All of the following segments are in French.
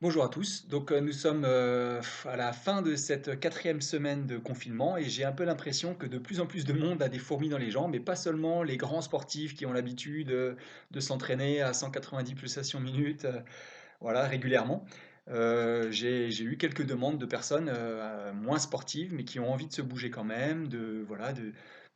Bonjour à tous. Nous sommes à la fin de cette quatrième semaine de confinement et j'ai un peu l'impression que de plus en plus de monde a des fourmis dans les jambes, mais pas seulement les grands sportifs qui ont l'habitude de s'entraîner à 190 pulsations minutes, voilà, régulièrement. J'ai eu quelques demandes de personnes moins sportives, mais qui ont envie de se bouger quand même, voilà, de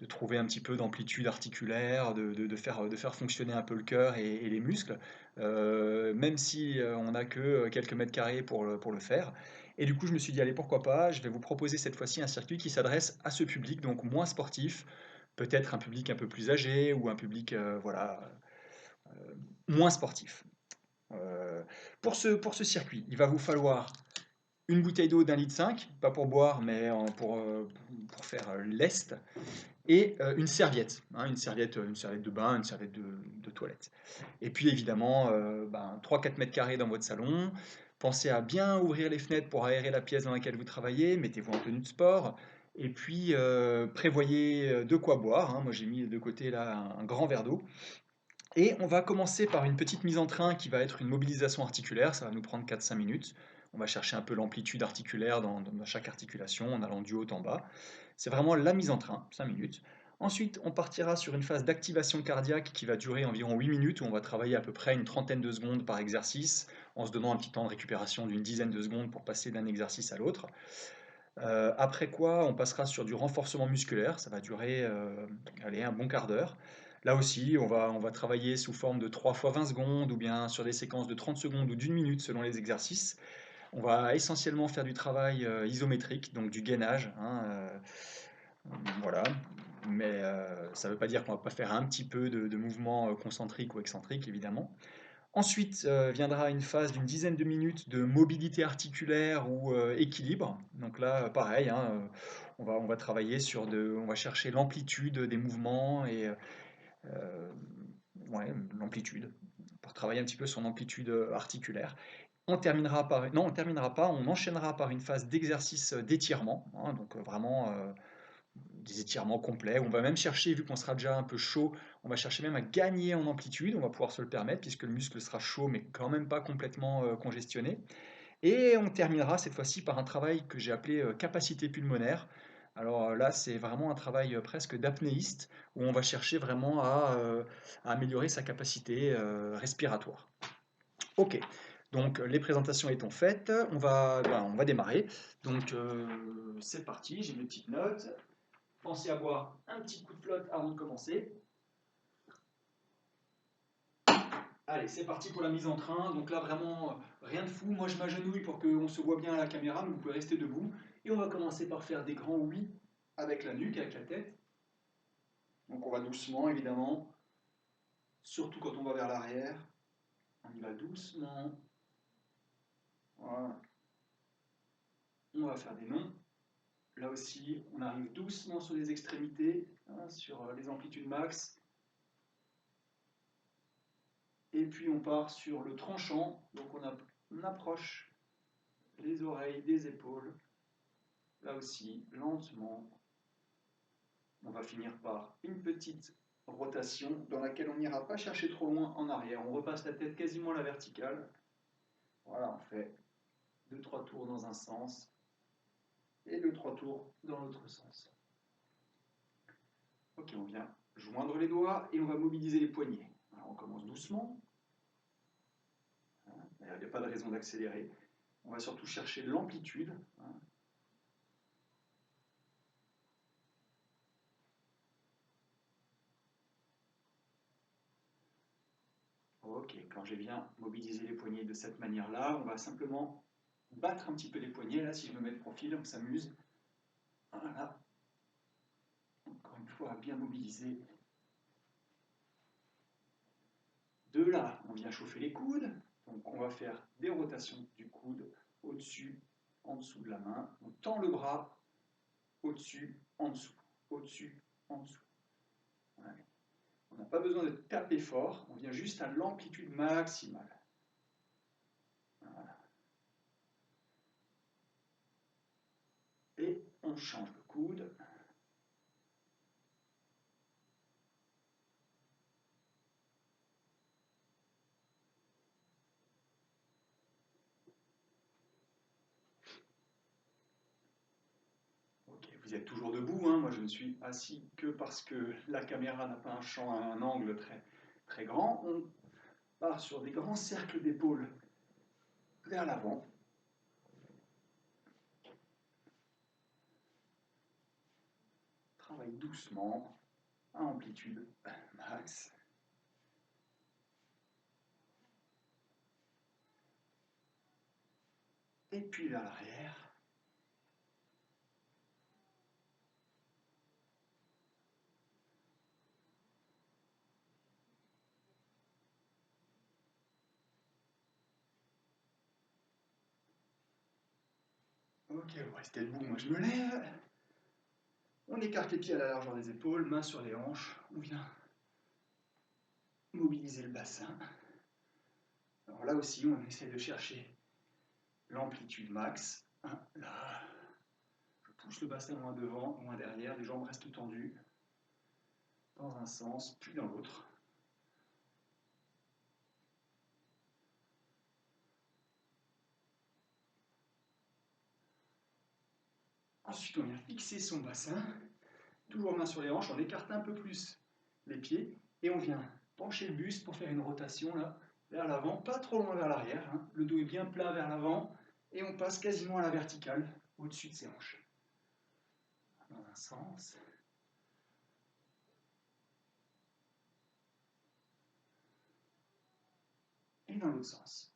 trouver un petit peu d'amplitude articulaire, de faire fonctionner un peu le cœur et les muscles, même si on n'a que quelques mètres carrés pour le faire. Et du coup, je me suis dit, allez, pourquoi pas, je vais vous proposer cette fois-ci un circuit qui s'adresse à ce public, donc moins sportif, peut-être un public un peu plus âgé ou un public voilà, moins sportif. Euh, pour ce circuit, il va vous falloir une bouteille d'eau d'1,5 litre, pas pour boire, mais pour faire lest, et une serviette, hein, une serviette de bain, une serviette de toilette. Et puis évidemment, 3-4 mètres carrés dans votre salon. Pensez à bien ouvrir les fenêtres pour aérer la pièce dans laquelle vous travaillez, mettez-vous en tenue de sport. Et puis prévoyez de quoi boire, hein. Moi j'ai mis de côté là un grand verre d'eau. Et on va commencer par une petite mise en train qui va être une mobilisation articulaire, ça va nous prendre 4-5 minutes. On va chercher un peu l'amplitude articulaire dans chaque articulation en allant du haut en bas. C'est vraiment la mise en train, 5 minutes. Ensuite, on partira sur une phase d'activation cardiaque qui va durer environ 8 minutes, où on va travailler à peu près une trentaine de secondes par exercice, en se donnant un petit temps de récupération d'une dizaine de secondes pour passer d'un exercice à l'autre. Après quoi, on passera sur du renforcement musculaire, ça va durer allez, un bon quart d'heure. Là aussi, on va travailler sous forme de 3 fois 20 secondes ou bien sur des séquences de 30 secondes ou d'une minute selon les exercices. On va essentiellement faire du travail isométrique, donc du gainage, hein, voilà. Mais ça ne veut pas dire qu'on ne va pas faire un petit peu de mouvements concentriques ou excentriques, évidemment. Ensuite viendra une phase d'une dizaine de minutes de mobilité articulaire ou équilibre. Donc là, pareil, hein, on va travailler on va chercher l'amplitude des mouvements et ouais, l'amplitude, pour travailler un petit peu son amplitude articulaire. Non, on terminera pas, on enchaînera par une phase d'exercice d'étirement, hein, donc vraiment des étirements complets. On va même chercher, vu qu'on sera déjà un peu chaud, on va chercher même à gagner en amplitude, on va pouvoir se le permettre puisque le muscle sera chaud mais quand même pas complètement congestionné. Et on terminera cette fois-ci par un travail que j'ai appelé capacité pulmonaire. Alors là, c'est vraiment un travail presque d'apnéiste où on va chercher vraiment à améliorer sa capacité respiratoire. Ok, donc les présentations étant faites, on va démarrer. Donc c'est parti, j'ai mes petites notes. Pensez à boire un petit coup de flotte avant de commencer. Allez, c'est parti pour la mise en train. Donc là, vraiment, rien de fou. Moi, je m'agenouille pour qu'on se voit bien à la caméra, mais vous pouvez rester debout. Et on va commencer par faire des grands oui avec la nuque, avec la tête. Donc on va doucement, évidemment. Surtout quand on va vers l'arrière. On y va doucement. Voilà. On va faire des noms. Là aussi, on arrive doucement sur les extrémités, hein, sur les amplitudes max. Et puis on part sur le tranchant. Donc on approche les oreilles des épaules. Là aussi, lentement. On va finir par une petite rotation dans laquelle on n'ira pas chercher trop loin en arrière. On repasse la tête quasiment à la verticale. Voilà, on fait 2-3 tours dans un sens et 2-3 tours dans l'autre sens. Ok, on vient joindre les doigts et on va mobiliser les poignets. Alors on commence doucement. Il n'y a pas de raison d'accélérer. On va surtout chercher l'amplitude. Ok, quand j'ai bien mobilisé les poignets de cette manière-là, on va simplement battre un petit peu les poignets. Là, si je me mets de profil, on s'amuse. Voilà. Encore une fois, bien mobilisé. De là, on vient chauffer les coudes. Donc, on va faire des rotations du coude au-dessus, en dessous de la main. On tend le bras au-dessus, en dessous, au-dessus, en dessous. Voilà. On n'a pas besoin de taper fort. On vient juste à l'amplitude maximale. Voilà. Et on change le coude. Vous êtes toujours debout, hein. Moi je ne suis assis que parce que la caméra n'a pas un champ à un angle très, très grand. On part sur des grands cercles d'épaules vers l'avant. Travaille doucement, à amplitude max. Et puis vers l'arrière. Ok, vous restez debout, moi je me lève. On écarte les pieds à la largeur des épaules, mains sur les hanches. On vient mobiliser le bassin. Alors là aussi, on essaie de chercher l'amplitude max. Là, je pousse le bassin moins devant, moins derrière, les jambes restent tendues dans un sens, puis dans l'autre. Ensuite, on vient fixer son bassin, toujours main sur les hanches, on écarte un peu plus les pieds et on vient pencher le buste pour faire une rotation là, vers l'avant, pas trop loin vers l'arrière. Hein. Le dos est bien plat vers l'avant et on passe quasiment à la verticale au-dessus de ses hanches. Dans un sens. Et dans l'autre sens.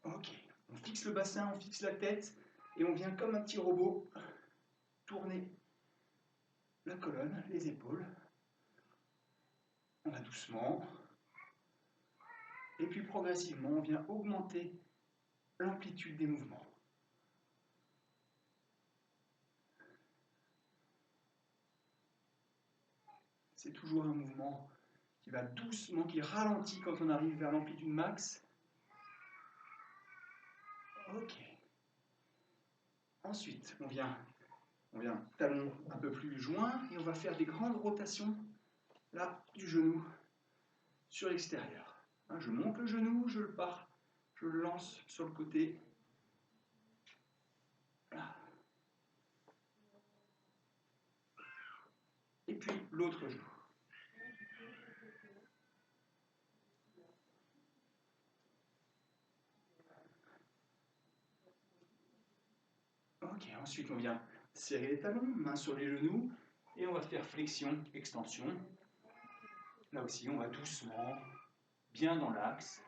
Ok, on fixe le bassin, on fixe la tête et on vient comme un petit robot tourner la colonne, les épaules. On va doucement. Et puis progressivement, on vient augmenter l'amplitude des mouvements. C'est toujours un mouvement qui va doucement, qui ralentit quand on arrive vers l'amplitude max. Ok. Ensuite, on vient talon un peu plus joint et on va faire des grandes rotations là du genou sur l'extérieur. Hein, je monte le genou, je le pars, je le lance sur le côté. Là. Et puis l'autre genou. Ok, ensuite on vient serrer les talons, main sur les genoux, et on va faire flexion, extension. Là aussi, on va doucement, bien dans l'axe.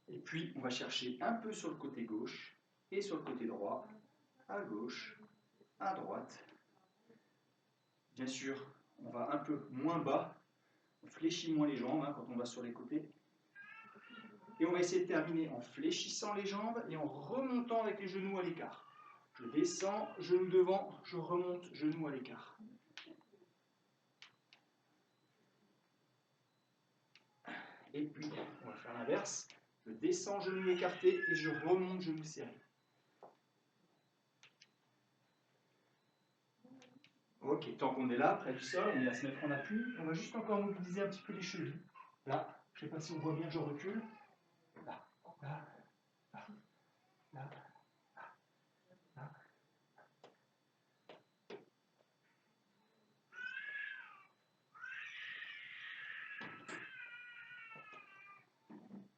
Et puis, on va chercher un peu sur le côté gauche et sur le côté droit, à gauche, à droite. Bien sûr, on va un peu moins bas, on fléchit moins les jambes hein, quand on va sur les côtés. Et on va essayer de terminer en fléchissant les jambes et en remontant avec les genoux à l'écart. Je descends, genou devant, je remonte, genou à l'écart. Et puis, on va faire l'inverse. Je descends, genou écarté et je remonte, genou serré. Ok, tant qu'on est là, près du sol, on va se mettre en appui. On va juste encore mobiliser un petit peu les chevilles. Là, je ne sais pas si on voit bien, je recule. Là, là, là, là, là.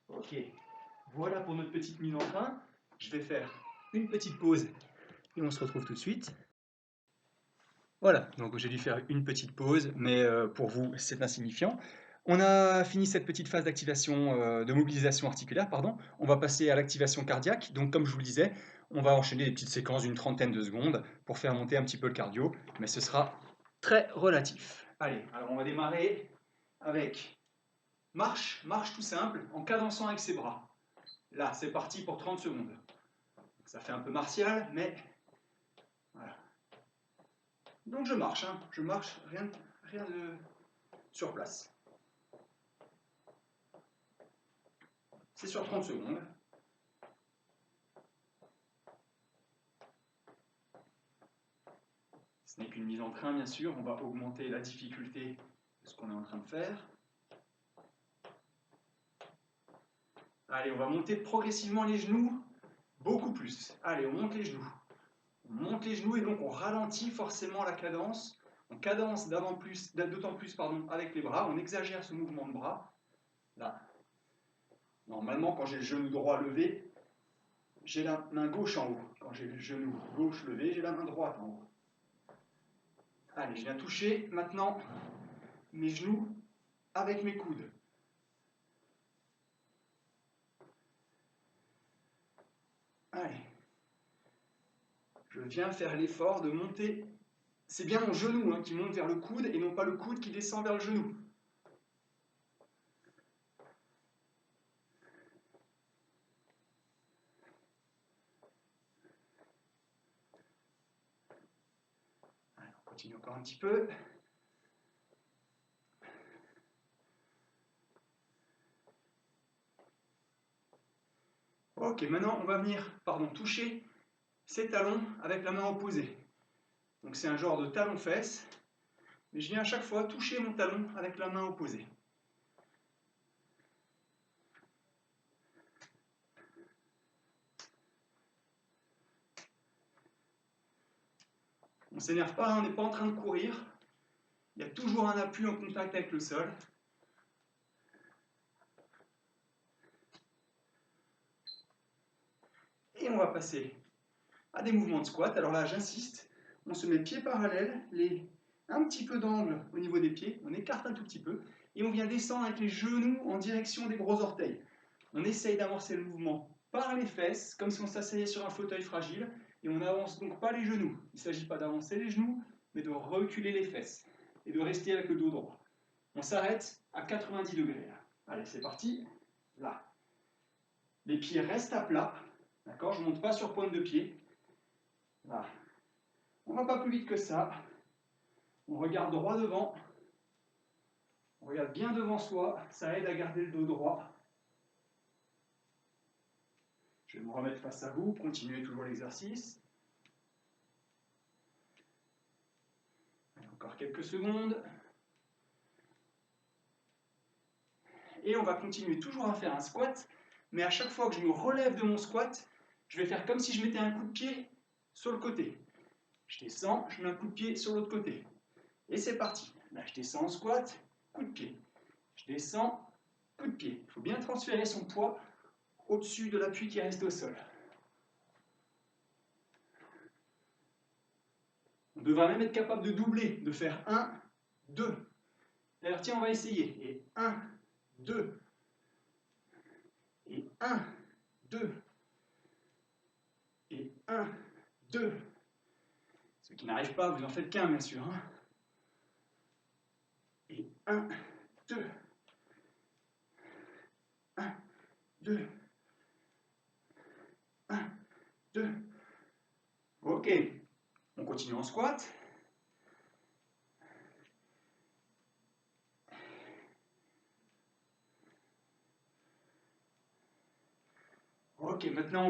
Ok, voilà pour notre petite mise en train. Je vais faire une petite pause et on se retrouve tout de suite. Voilà, donc j'ai dû faire une petite pause, mais pour vous, c'est insignifiant. On a fini cette petite phase d'activation, de mobilisation articulaire, pardon. On va passer à l'activation cardiaque. Donc, comme je vous le disais, on va enchaîner des petites séquences d'une trentaine de secondes pour faire monter un petit peu le cardio, mais ce sera très relatif. Allez, alors on va démarrer avec marche, marche tout simple, en cadençant avec ses bras. Là, c'est parti pour 30 secondes. Ça fait un peu martial, mais voilà. Donc je marche, rien de sur place. C'est sur 30 secondes. Ce n'est qu'une mise en train, bien sûr. On va augmenter la difficulté de ce qu'on est en train de faire. Allez, on va monter progressivement les genoux, beaucoup plus. Allez, on monte les genoux. On monte les genoux et donc on ralentit forcément la cadence. On cadence d'autant plus avec les bras. On exagère ce mouvement de bras. Là. Normalement, quand j'ai le genou droit levé, j'ai la main gauche en haut. Quand j'ai le genou gauche levé, j'ai la main droite en haut. Allez, je viens toucher maintenant mes genoux avec mes coudes. Allez. Je viens faire l'effort de monter. C'est bien mon genou qui monte vers le coude et non pas le coude qui descend vers le genou. Allez, on continue encore un petit peu. Ok, maintenant on va venir toucher ces talons avec la main opposée. Donc c'est un genre de talon-fesse, mais je viens à chaque fois toucher mon talon avec la main opposée. On ne s'énerve pas, on n'est pas en train de courir. Il y a toujours un appui en contact avec le sol. Et on va passer à des mouvements de squat. Alors là, j'insiste, on se met pieds parallèles, un petit peu d'angle au niveau des pieds, on écarte un tout petit peu, et on vient descendre avec les genoux en direction des gros orteils. On essaye d'amorcer le mouvement par les fesses, comme si on s'asseyait sur un fauteuil fragile, et on n'avance donc pas les genoux. Il ne s'agit pas d'avancer les genoux, mais de reculer les fesses, et de rester avec le dos droit. On s'arrête à 90 degrés. Allez, c'est parti. Là. Les pieds restent à plat. D'accord? Je ne monte pas sur pointe de pied. Là. On ne va pas plus vite que ça. On regarde droit devant. On regarde bien devant soi. Ça aide à garder le dos droit. Je vais me remettre face à vous. Continuez toujours l'exercice. Encore quelques secondes. Et on va continuer toujours à faire un squat. Mais à chaque fois que je me relève de mon squat, je vais faire comme si je mettais un coup de pied sur le côté. Je descends, je mets un coup de pied sur l'autre côté. Et c'est parti. Là, je descends en squat, coup de pied. Je descends, coup de pied. Il faut bien transférer son poids au-dessus de l'appui qui reste au sol. On devra même être capable de doubler, de faire 1, 2. D'ailleurs, tiens, on va essayer. Et 1, 2. Et 1, 2. Et 1, 2. Ceux qui n'arrivent pas, vous n'en faites qu'un, bien sûr. Et 1, 2. 1, 2. 1, 2. Ok. On continue en squat. Ok, maintenant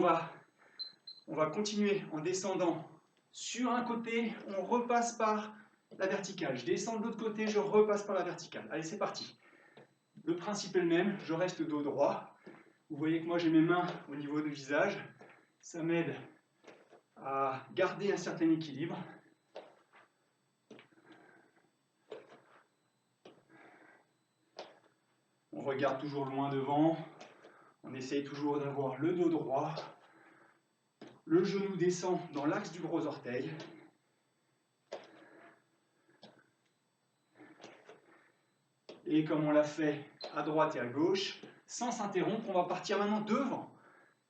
on va continuer en descendant sur un côté, on repasse par la verticale. Je descends de l'autre côté, je repasse par la verticale. Allez, c'est parti. Le principe est le même, je reste dos droit. Vous voyez que moi j'ai mes mains au niveau du visage. Ça m'aide à garder un certain équilibre. On regarde toujours loin devant. On essaye toujours d'avoir le dos droit. Le genou descend dans l'axe du gros orteil. Et comme on l'a fait à droite et à gauche, sans s'interrompre, on va partir maintenant devant.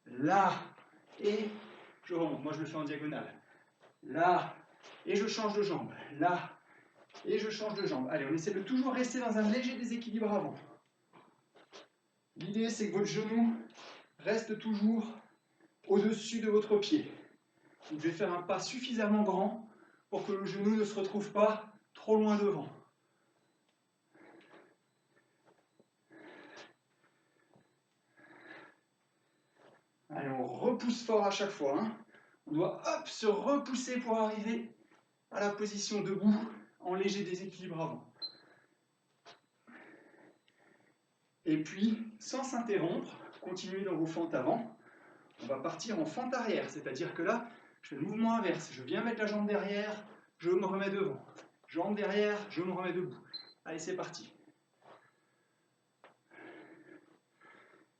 Là, et je remonte. Moi, je le fais en diagonale. Là, et je change de jambe. Là, et je change de jambe. Allez, on essaie de toujours rester dans un léger déséquilibre avant. L'idée, c'est que votre genou reste toujours au-dessus de votre pied. Vous devez faire un pas suffisamment grand pour que le genou ne se retrouve pas trop loin devant. Allez, on repousse fort à chaque fois. On doit se repousser pour arriver à la position debout en léger déséquilibre avant. Et puis, sans s'interrompre, continuez dans vos fentes avant. On va partir en fente arrière, c'est-à-dire que là, je fais le mouvement inverse. Je viens mettre la jambe derrière, je me remets devant. Jambe derrière, je me remets debout. Allez, c'est parti.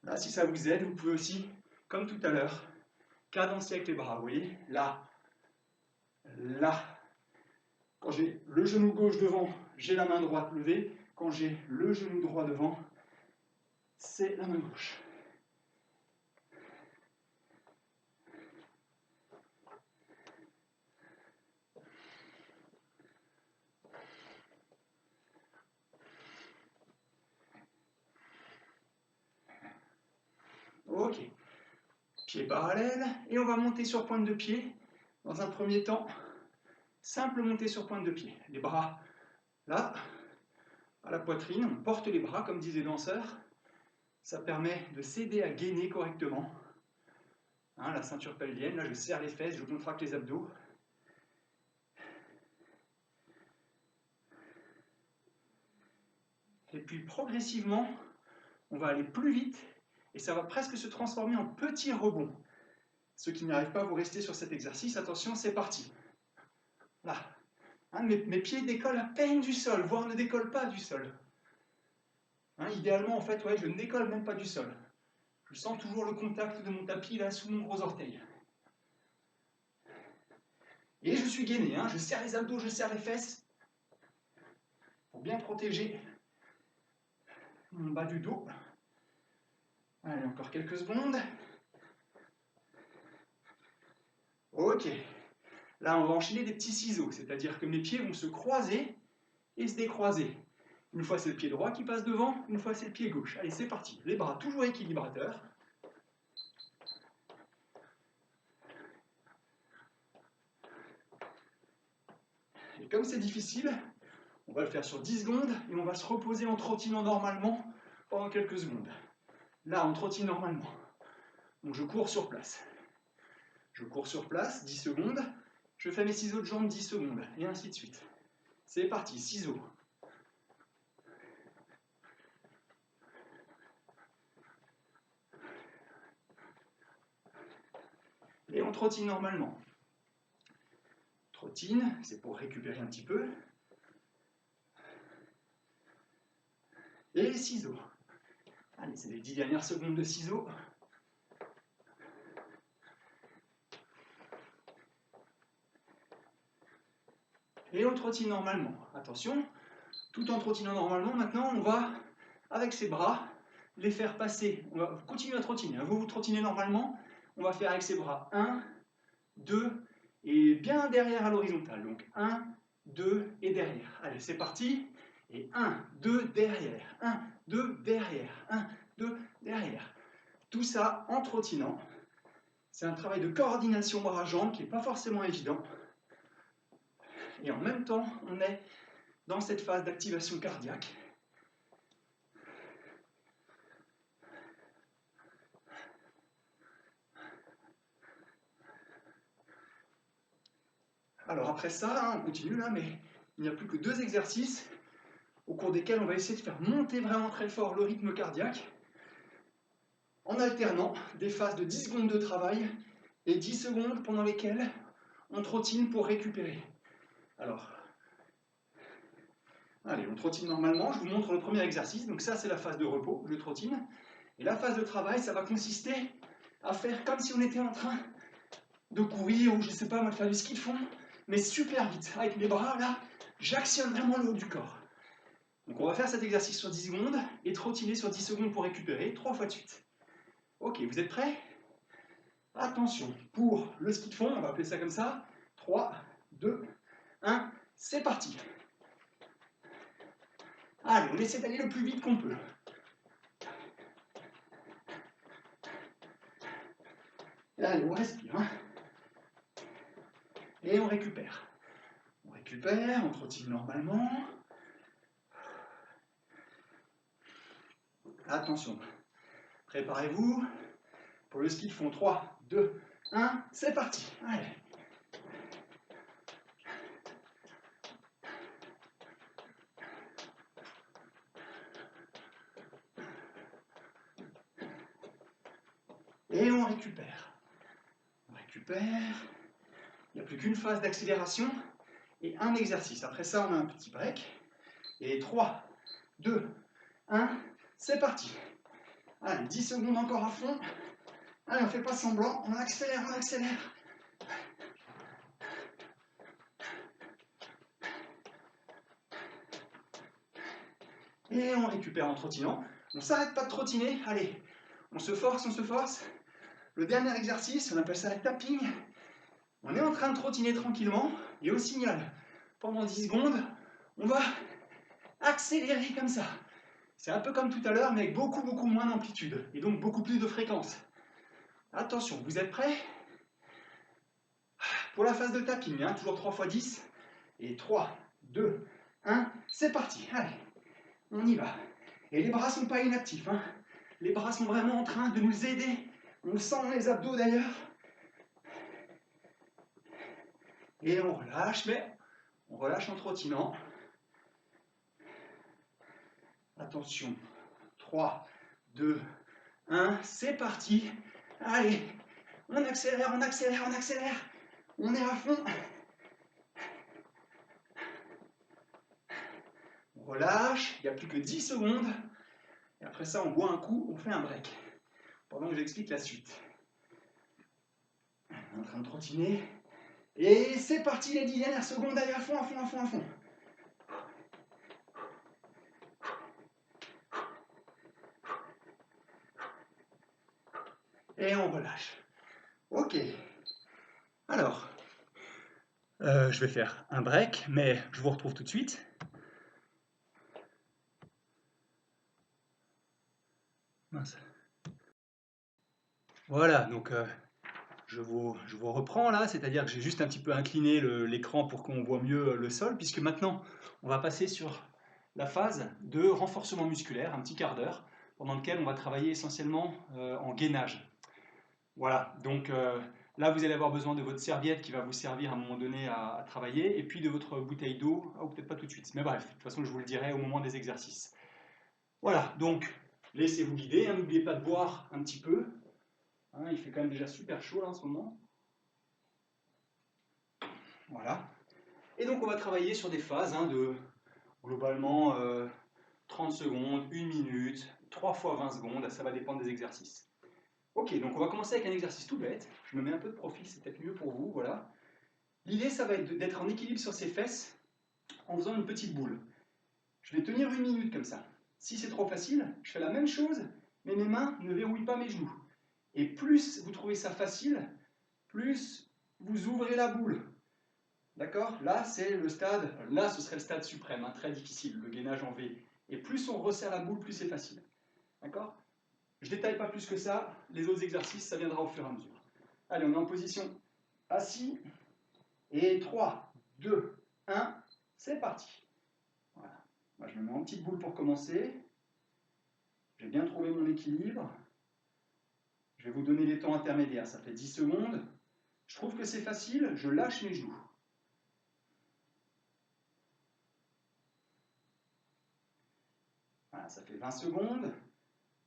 Là, si ça vous aide, vous pouvez aussi, comme tout à l'heure, cadencer avec les bras. Vous voyez, là, là. Quand j'ai le genou gauche devant, j'ai la main droite levée. Quand j'ai le genou droit devant, c'est la main gauche. Ok. Pied parallèle. Et on va monter sur pointe de pied. Dans un premier temps, simple montée sur pointe de pied. Les bras là, à la poitrine. On porte les bras, comme disent les danseurs. Ça permet de s'aider à gainer correctement. Hein, la ceinture pelvienne. Là, je serre les fesses, je contracte les abdos. Et puis progressivement, on va aller plus vite et ça va presque se transformer en petits rebonds. Ceux qui n'arrivent pas, vous restez sur cet exercice. Attention, c'est parti. Là. Hein, mes pieds décollent à peine du sol, voire ne décollent pas du sol. Hein, idéalement, en fait, ouais, je ne décolle même pas du sol. Je sens toujours le contact de mon tapis là sous mon gros orteil. Et je suis gainé, hein, je serre les abdos, je serre les fesses pour bien protéger mon bas du dos. Allez, encore quelques secondes. Ok. Là, on va enchaîner des petits ciseaux, c'est-à-dire que mes pieds vont se croiser et se décroiser. Une fois, c'est le pied droit qui passe devant, une fois, c'est le pied gauche. Allez, c'est parti. Les bras toujours équilibrateurs. Et comme c'est difficile, on va le faire sur 10 secondes et on va se reposer en trottinant normalement pendant quelques secondes. Là, on trottine normalement. Donc, je cours sur place. Je cours sur place, 10 secondes. Je fais mes ciseaux de jambes 10 secondes, et ainsi de suite. C'est parti, ciseaux. Et on trottine normalement. Trottine, c'est pour récupérer un petit peu. Et les ciseaux. Allez, c'est les 10 dernières secondes de ciseaux. Et on trottine normalement. Attention, tout en trottinant normalement, maintenant on va, avec ses bras, les faire passer. On va continuer à trottiner. Vous trottinez normalement, on va faire avec ses bras 1, 2, et bien derrière à l'horizontale. Donc 1, 2 et derrière. Allez, c'est parti. Et 1, 2, derrière. 1, 2, derrière. 1, 2, derrière. Tout ça en trottinant. C'est un travail de coordination bras-jambes qui n'est pas forcément évident. Et en même temps, on est dans cette phase d'activation cardiaque. Alors après ça, on continue là, mais il n'y a plus que 2 exercices au cours desquels on va essayer de faire monter vraiment très fort le rythme cardiaque en alternant des phases de 10 secondes de travail et 10 secondes pendant lesquelles on trottine pour récupérer. Alors, allez, on trottine normalement, je vous montre le premier exercice, donc ça c'est la phase de repos, je trottine, et la phase de travail, ça va consister à faire comme si on était en train de courir, ou je sais pas, de faire du ski de fond, mais super vite, avec mes bras là, j'actionne vraiment le haut du corps. Donc on va faire cet exercice sur 10 secondes, et trottiner sur 10 secondes pour récupérer, 3 fois de suite. Ok, vous êtes prêts? Attention, pour le ski de fond, on va appeler ça comme ça, 3, 2, 1, c'est parti. Allez, on essaie d'aller le plus vite qu'on peut. Et allez, on respire. Hein. Et on récupère. On récupère, on trottine normalement. Attention, préparez-vous. Pour le ski de fond, 3, 2, 1, c'est parti. Allez. Et on récupère. On récupère. Il n'y a plus qu'une phase d'accélération et un exercice. Après ça, on a un petit break. Et 3, 2, 1, c'est parti. Allez, 10 secondes encore à fond. Allez, on ne fait pas semblant, on accélère, on accélère. Et on récupère en trottinant. On ne s'arrête pas de trottiner. Allez, on se force, on se force. Le dernier exercice, on appelle ça le tapping. On est en train de trottiner tranquillement. Et au signal, pendant 10 secondes, on va accélérer comme ça. C'est un peu comme tout à l'heure, mais avec beaucoup moins d'amplitude. Et donc beaucoup plus de fréquence. Attention, vous êtes prêts? Pour la phase de tapping, hein, toujours 3 x 10. Et 3, 2, 1, c'est parti. Allez, on y va. Et les bras ne sont pas inactifs. Hein. Les bras sont vraiment en train de nous aider. On le sent dans les abdos d'ailleurs. Et on relâche, mais on relâche en trottinant. Attention. 3, 2, 1, c'est parti. Allez, on accélère, on accélère, on accélère. On est à fond. On relâche, il n'y a plus que 10 secondes. Et après ça, on boit un coup, on fait un break. Pendant que j'explique la suite. On est en train de trottiner. Et c'est parti les 10 dernières secondes, allez à fond, à fond, à fond, à fond. Et on relâche. Ok. Alors, je vais faire un break, mais je vous retrouve tout de suite. Mince. Voilà, donc je vous reprends là, c'est-à-dire que j'ai juste un petit peu incliné l'écran pour qu'on voit mieux le sol, puisque maintenant, on va passer sur la phase de renforcement musculaire, un petit quart d'heure, pendant lequel on va travailler essentiellement en gainage. Voilà, donc là vous allez avoir besoin de votre serviette qui va vous servir à un moment donné à travailler, et puis de votre bouteille d'eau, ou peut-être pas tout de suite, mais bref, de toute façon je vous le dirai au moment des exercices. Voilà, donc laissez-vous guider, hein, n'oubliez pas de boire un petit peu, hein, il fait quand même déjà super chaud là en ce moment. Voilà, et donc on va travailler sur des phases hein, de globalement 30 secondes, 1 minute, 3 fois 20 secondes, ça va dépendre des exercices. Ok, donc on va commencer avec un exercice tout bête. Je me mets un peu de profil, c'est peut-être mieux pour vous, voilà. L'idée, ça va être d'être en équilibre sur ses fesses en faisant une petite boule. Je vais tenir 1 minute comme ça. Si c'est trop facile, je fais la même chose, mais mes mains ne verrouillent pas mes genoux. Et plus vous trouvez ça facile, plus vous ouvrez la boule. D'accord? Là, c'est le stade, là, ce serait le stade suprême, hein, très difficile, le gainage en V. Et plus on resserre la boule, plus c'est facile. D'accord? Je ne détaille pas plus que ça, les autres exercices, ça viendra au fur et à mesure. Allez, on est en position assis, et 3, 2, 1, c'est parti. Voilà. Moi, je me mets en petite boule pour commencer. J'ai bien trouvé mon équilibre. Je vais vous donner les temps intermédiaires, ça fait 10 secondes. Je trouve que c'est facile, je lâche mes genoux. Voilà, ça fait 20 secondes.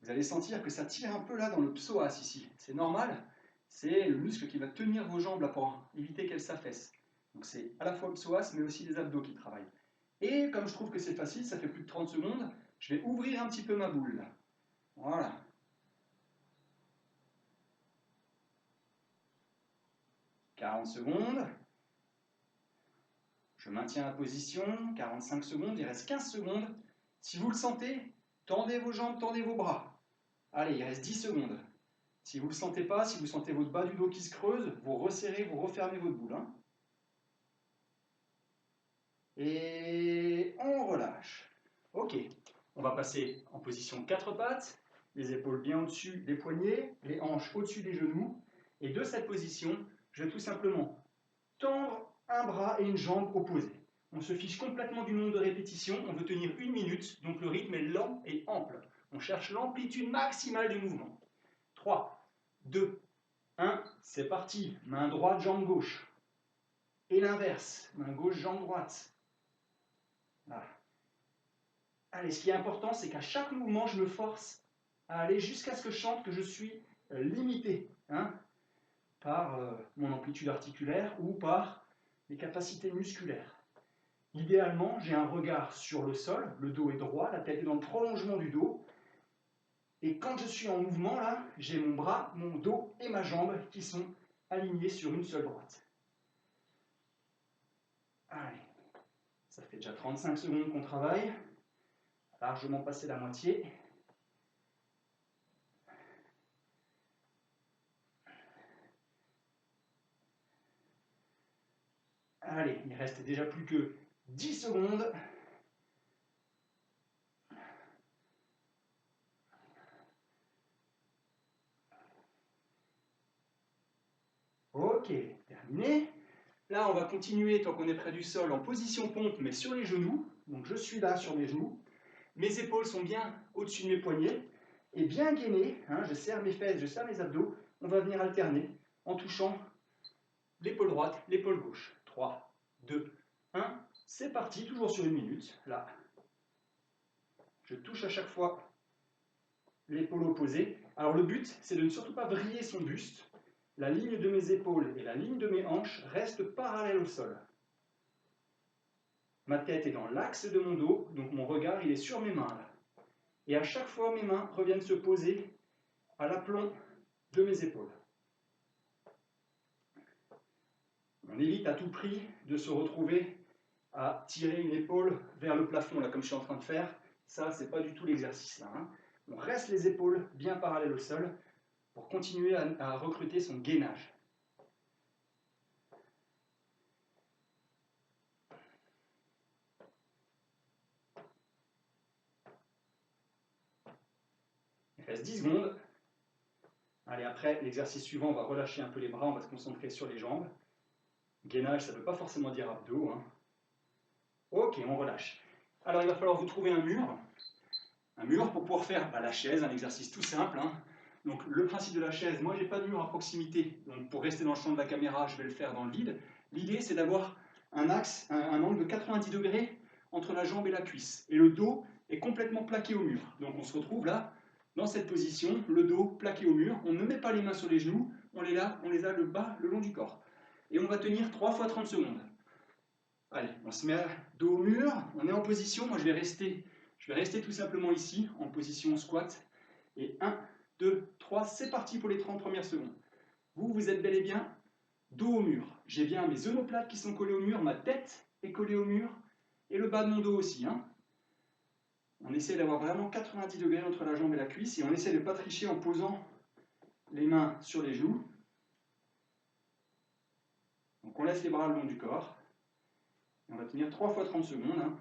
Vous allez sentir que ça tire un peu là dans le psoas ici. C'est normal, c'est le muscle qui va tenir vos jambes là pour éviter qu'elles s'affaissent. Donc c'est à la fois le psoas mais aussi les abdos qui travaillent. Et comme je trouve que c'est facile, ça fait plus de 30 secondes, je vais ouvrir un petit peu ma boule là. Voilà. 40 secondes. Je maintiens la position, 45 secondes, il reste 15 secondes. Si vous le sentez, tendez vos jambes, tendez vos bras. Allez, il reste 10 secondes. Si vous ne le sentez pas, si vous sentez votre bas du dos qui se creuse, vous resserrez, vous refermez votre boule. Hein. Et on relâche. Ok, on va passer en position 4 pattes, les épaules bien au-dessus des poignets, les hanches au-dessus des genoux. Et de cette position, je vais tout simplement tendre un bras et une jambe opposés. On se fiche complètement du nombre de répétitions, on veut tenir 1 minute, donc le rythme est lent et ample. On cherche l'amplitude maximale du mouvement. 3, 2, 1, c'est parti. Main droite, jambe gauche. Et l'inverse, main gauche, jambe droite. Voilà. Allez, ce qui est important, c'est qu'à chaque mouvement, je me force à aller jusqu'à ce que je chante que je suis limité hein, par mon amplitude articulaire ou par mes capacités musculaires. Idéalement, j'ai un regard sur le sol, le dos est droit, la tête est dans le prolongement du dos. Et quand je suis en mouvement, là, j'ai mon bras, mon dos et ma jambe qui sont alignés sur une seule droite. Allez, ça fait déjà 35 secondes qu'on travaille, largement passé la moitié. Allez, il reste déjà plus que 10 secondes. Ok, terminé. Là, on va continuer, tant qu'on est près du sol, en position pompe, mais sur les genoux. Donc je suis là sur mes genoux. Mes épaules sont bien au-dessus de mes poignets. Et bien gainées, hein, je serre mes fesses, je serre mes abdos. On va venir alterner en touchant l'épaule droite, l'épaule gauche. 3, 2, 1. C'est parti, toujours sur 1 minute. Là, je touche à chaque fois l'épaule opposée. Alors le but, c'est de ne surtout pas vriller son buste. La ligne de mes épaules et la ligne de mes hanches restent parallèles au sol. Ma tête est dans l'axe de mon dos, donc mon regard il est sur mes mains. Là. Et à chaque fois, mes mains reviennent se poser à l'aplomb de mes épaules. On évite à tout prix de se retrouver à tirer une épaule vers le plafond, là, comme je suis en train de faire. Ça, c'est pas du tout l'exercice là. Hein. On reste les épaules bien parallèles au sol pour continuer à recruter son gainage. Il reste 10 secondes. Allez, après, l'exercice suivant, on va relâcher un peu les bras, on va se concentrer sur les jambes. Gainage, ça ne veut pas forcément dire abdos. Hein. Ok, on relâche. Alors, il va falloir vous trouver un mur pour pouvoir faire la chaise, un exercice tout simple. Hein. Donc, le principe de la chaise, moi, j'ai pas de mur à proximité. Donc, pour rester dans le champ de la caméra, je vais le faire dans le vide. L'idée, c'est d'avoir un axe, un angle de 90 degrés entre la jambe et la cuisse. Et le dos est complètement plaqué au mur. Donc, on se retrouve là, dans cette position, le dos plaqué au mur. On ne met pas les mains sur les genoux, on les a le bas, le long du corps. Et on va tenir 3 fois 30 secondes. Allez, on se met dos au mur, on est en position. Moi, je vais rester tout simplement ici, en position squat. Et 1, 2, 3, c'est parti pour les 30 premières secondes. Vous êtes bel et bien dos au mur. J'ai bien mes omoplates qui sont collées au mur, ma tête est collée au mur, et le bas de mon dos aussi. Hein. On essaie d'avoir vraiment 90 degrés entre la jambe et la cuisse, et on essaie de ne pas tricher en posant les mains sur les genoux. Donc on laisse les bras le long du corps. Et on va tenir 3 fois 30 secondes. Hein.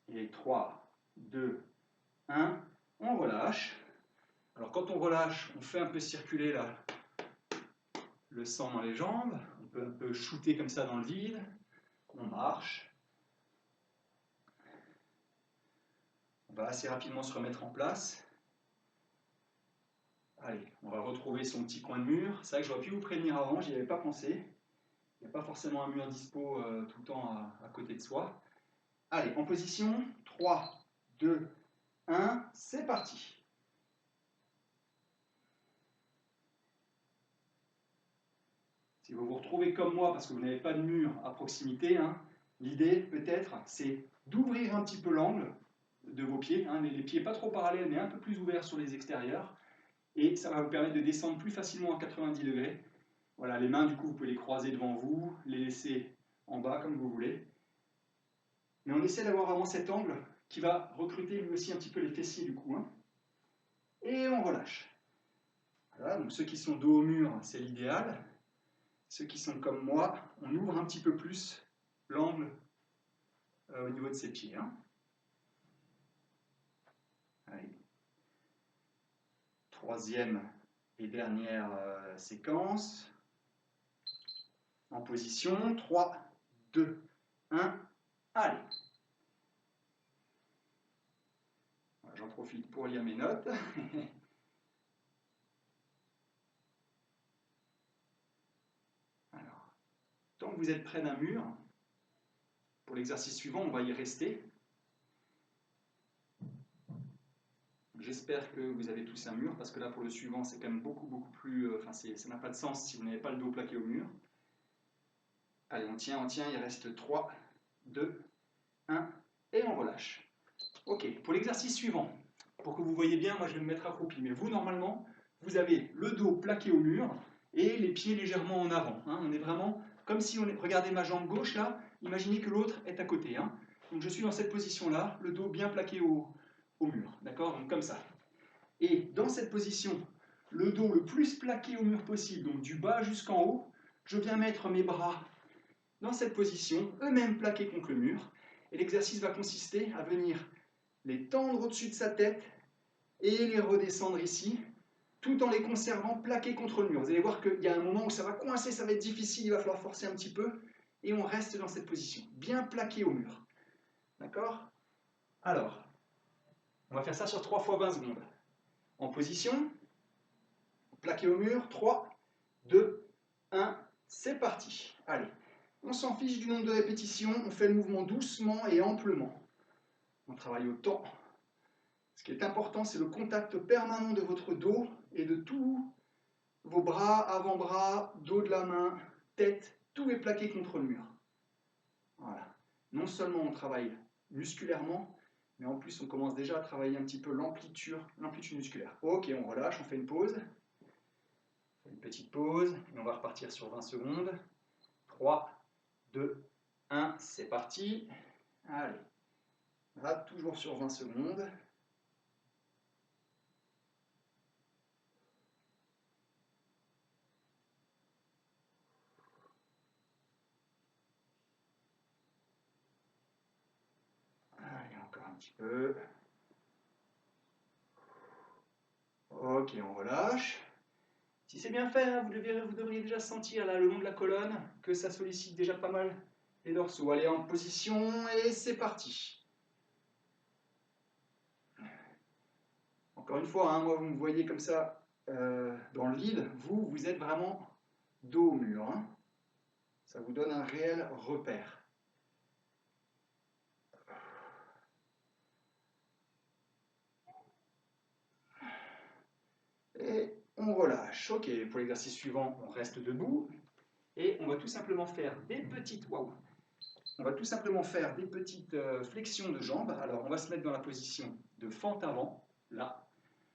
Et 3, 2, 1, on relâche. Alors quand on relâche, on fait un peu circuler là, le sang dans les jambes, on peut un peu shooter comme ça dans le vide, on marche. On va assez rapidement se remettre en place. Allez, on va retrouver son petit coin de mur. C'est vrai que j'aurais pu vous prévenir avant, j'y avais pas pensé. Il n'y a pas forcément un mur dispo tout le temps à côté de soi. Allez, en position, 3, 2, 1, c'est parti. Si vous vous retrouvez comme moi parce que vous n'avez pas de mur à proximité, hein, l'idée peut-être c'est d'ouvrir un petit peu l'angle de vos pieds, hein, les pieds pas trop parallèles mais un peu plus ouverts sur les extérieurs, et ça va vous permettre de descendre plus facilement à 90 degrés. Voilà, les mains du coup vous pouvez les croiser devant vous, les laisser en bas comme vous voulez. Mais on essaie d'avoir vraiment cet angle qui va recruter lui aussi un petit peu les fessiers du coup. Hein. Et on relâche. Voilà, donc ceux qui sont dos au mur, c'est l'idéal. Ceux qui sont comme moi, on ouvre un petit peu plus l'angle au niveau de ses pieds. Hein. Allez. Troisième et dernière séquence. En position, 3, 2, 1, allez. J'en profite pour lire mes notes. Alors, tant que vous êtes près d'un mur, pour l'exercice suivant, on va y rester. J'espère que vous avez tous un mur, parce que là, pour le suivant, c'est quand même beaucoup plus... Enfin, ça n'a pas de sens si vous n'avez pas le dos plaqué au mur. Allez, on tient, il reste 3, 2, 1, et on relâche. Ok, pour l'exercice suivant, pour que vous voyez bien, moi je vais me mettre accroupi, mais vous, normalement, vous avez le dos plaqué au mur et les pieds légèrement en avant. Hein. On est vraiment comme si on est... Regardez ma jambe gauche là, imaginez que l'autre est à côté. Hein. Donc je suis dans cette position-là, le dos bien plaqué au mur. D'accord? Donc comme ça. Et dans cette position, le dos le plus plaqué au mur possible, donc du bas jusqu'en haut, je viens mettre mes bras dans cette position, eux-mêmes plaqués contre le mur. Et l'exercice va consister à venir les tendre au-dessus de sa tête et les redescendre ici, tout en les conservant plaqués contre le mur. Vous allez voir qu'il y a un moment où ça va coincer, ça va être difficile, il va falloir forcer un petit peu, et on reste dans cette position, bien plaqué au mur. D'accord? Alors, on va faire ça sur 3 fois 20 secondes. En position, plaqué au mur, 3, 2, 1, c'est parti. Allez, on s'en fiche du nombre de répétitions, on fait le mouvement doucement et amplement. On travaille au temps. Ce qui est important, c'est le contact permanent de votre dos et de tous vos bras, avant-bras, dos de la main, tête, tout est plaqué contre le mur. Voilà. Non seulement on travaille musculairement, mais en plus on commence déjà à travailler un petit peu l'amplitude musculaire. Ok, on relâche, on fait une pause. Une petite pause, et on va repartir sur 20 secondes. 3, 2, 1, c'est parti. Allez, là, toujours sur 20 secondes. Allez, encore un petit peu. Ok, on relâche. Si c'est bien fait, hein, vous devriez déjà sentir là, le long de la colonne que ça sollicite déjà pas mal les dorsaux. Allez, en position et c'est parti. Encore une fois, hein, moi vous me voyez comme ça dans le vide. Vous êtes vraiment dos au mur. Hein. Ça vous donne un réel repère. Et on relâche. Ok, pour l'exercice suivant, on reste debout. Et on va tout simplement faire des petites... Waouh. On va tout simplement faire des petites flexions de jambes. Alors, on va se mettre dans la position de fente avant, là,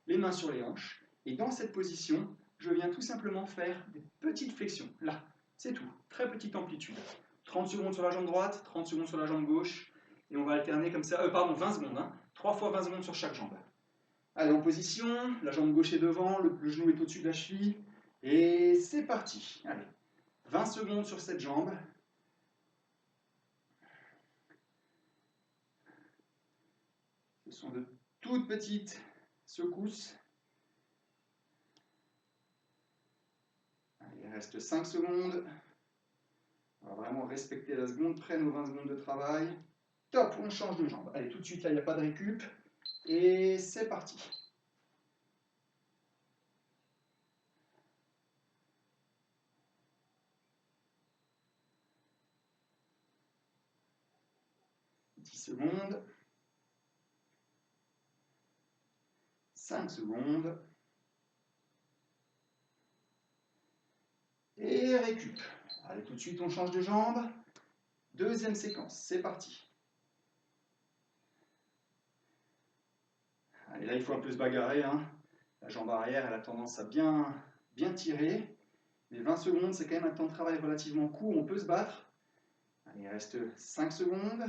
les mains sur les hanches. Et dans cette position, je viens tout simplement faire des petites flexions, là. C'est tout. Très petite amplitude. 30 secondes sur la jambe droite, 30 secondes sur la jambe gauche. Et on va alterner comme ça, pardon, 20 secondes. Hein, 3 fois 20 secondes sur chaque jambe. Allez, en position, la jambe gauche est devant, le genou est au-dessus de la cheville. Et c'est parti. Allez, 20 secondes sur cette jambe. Ce sont de toutes petites secousses. Allez, il reste 5 secondes. On va vraiment respecter la seconde près, nos 20 secondes de travail. Top, on change de jambe. Allez, tout de suite, là, il n'y a pas de récup. Et c'est parti. Secondes. 5 secondes. Et récup. Allez, tout de suite, on change de jambe. Deuxième séquence, c'est parti. Allez, là, il faut un peu se bagarrer. Hein. La jambe arrière, elle a tendance à bien tirer. Les 20 secondes, c'est quand même un temps de travail relativement court. On peut se battre. Allez, il reste 5 secondes.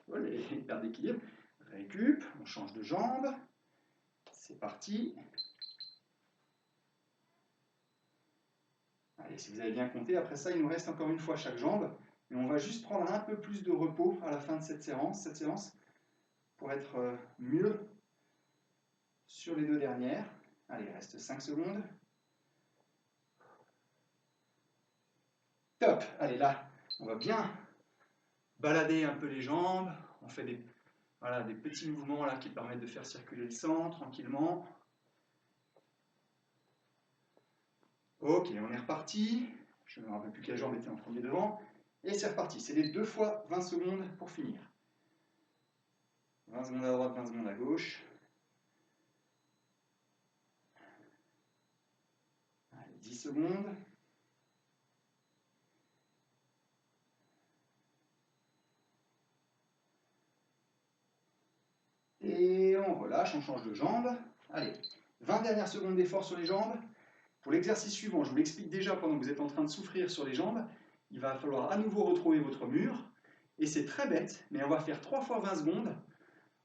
Voilà, perte d'équilibre. Récup, on change de jambe. C'est parti. Allez, si vous avez bien compté, après ça, il nous reste encore une fois chaque jambe. Et on va juste prendre un peu plus de repos à la fin de cette séance pour être mieux sur les deux dernières. Allez, il reste 5 secondes. Top. Allez, là, on va bien balader un peu les jambes. On fait des petits mouvements là qui permettent de faire circuler le sang tranquillement. Ok, on est reparti. Je ne me rappelle plus quelle jambe était en premier devant. Et c'est reparti. C'est les 2 fois 20 secondes pour finir. 20 secondes à droite, 20 secondes à gauche. Allez, 10 secondes. Et on relâche, on change de jambe. Allez, 20 dernières secondes d'effort sur les jambes. Pour l'exercice suivant, je vous l'explique déjà pendant que vous êtes en train de souffrir sur les jambes. Il va falloir à nouveau retrouver votre mur. Et c'est très bête, mais on va faire 3 fois 20 secondes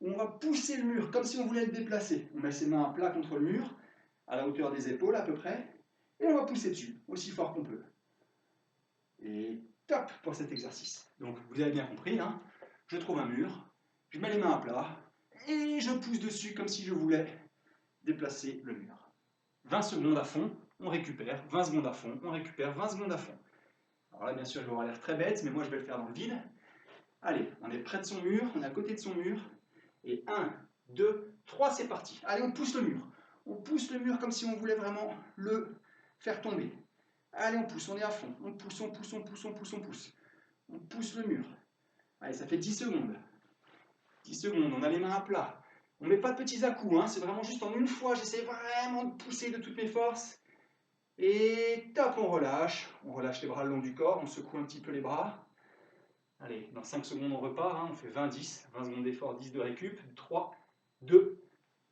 où on va pousser le mur comme si on voulait le déplacer. On met ses mains à plat contre le mur, à la hauteur des épaules à peu près, et on va pousser dessus, aussi fort qu'on peut. Et top pour cet exercice. Donc vous avez bien compris, hein, je trouve un mur, je mets les mains à plat, et je pousse dessus comme si je voulais déplacer le mur. 20 secondes à fond, on récupère, 20 secondes à fond, on récupère, 20 secondes à fond. Alors là, bien sûr, je vais avoir l'air très bête, mais moi, je vais le faire dans le vide. Allez, on est près de son mur, on est à côté de son mur. Et 1, 2, 3, c'est parti. Allez, on pousse le mur. On pousse le mur comme si on voulait vraiment le faire tomber. Allez, on pousse, on est à fond. On pousse, on pousse, on pousse, on pousse, on pousse. On pousse le mur. Allez, ça fait 10 secondes. 10 secondes, on a les mains à plat. On ne met pas de petits à-coups, hein, c'est vraiment juste en une fois, j'essaie vraiment de pousser de toutes mes forces. Et top, on relâche les bras le long du corps, on secoue un petit peu les bras. Allez, dans 5 secondes on repart, hein, on fait 20-10, 20 secondes d'effort, 10 de récup, 3, 2,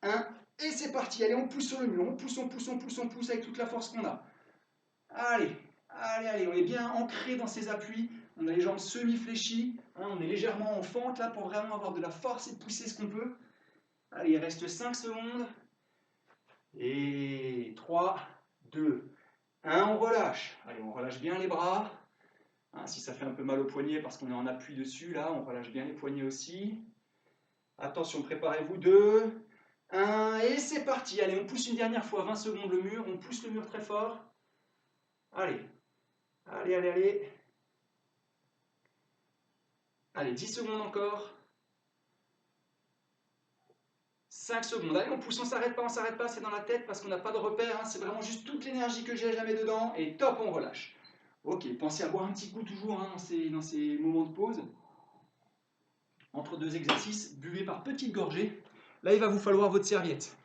1, et c'est parti, allez, on pousse sur le mur, on pousse, on pousse, on pousse, on pousse avec toute la force qu'on a. Allez, allez, allez, on est bien ancré dans ses appuis, on a les jambes semi-fléchies, hein, on est légèrement en fente là pour vraiment avoir de la force et pousser ce qu'on peut. Allez, il reste 5 secondes, et 3, 2, 1, on relâche. Allez, on relâche bien les bras. Hein, si ça fait un peu mal au poignet parce qu'on est en appui dessus, là, on relâche bien les poignets aussi. Attention, préparez-vous. 2, 1, et c'est parti. Allez, on pousse une dernière fois, 20 secondes le mur. On pousse le mur très fort. Allez, allez, allez, allez. Allez, 10 secondes encore. 5 secondes. Allez, on pousse, on s'arrête pas, c'est dans la tête parce qu'on n'a pas de repère. Hein, c'est vraiment juste toute l'énergie que j'ai, jamais dedans. Et top, on relâche. Ok, pensez à boire un petit coup toujours hein, dans ces moments de pause. Entre deux exercices, buvez par petites gorgées. Là, il va vous falloir votre serviette.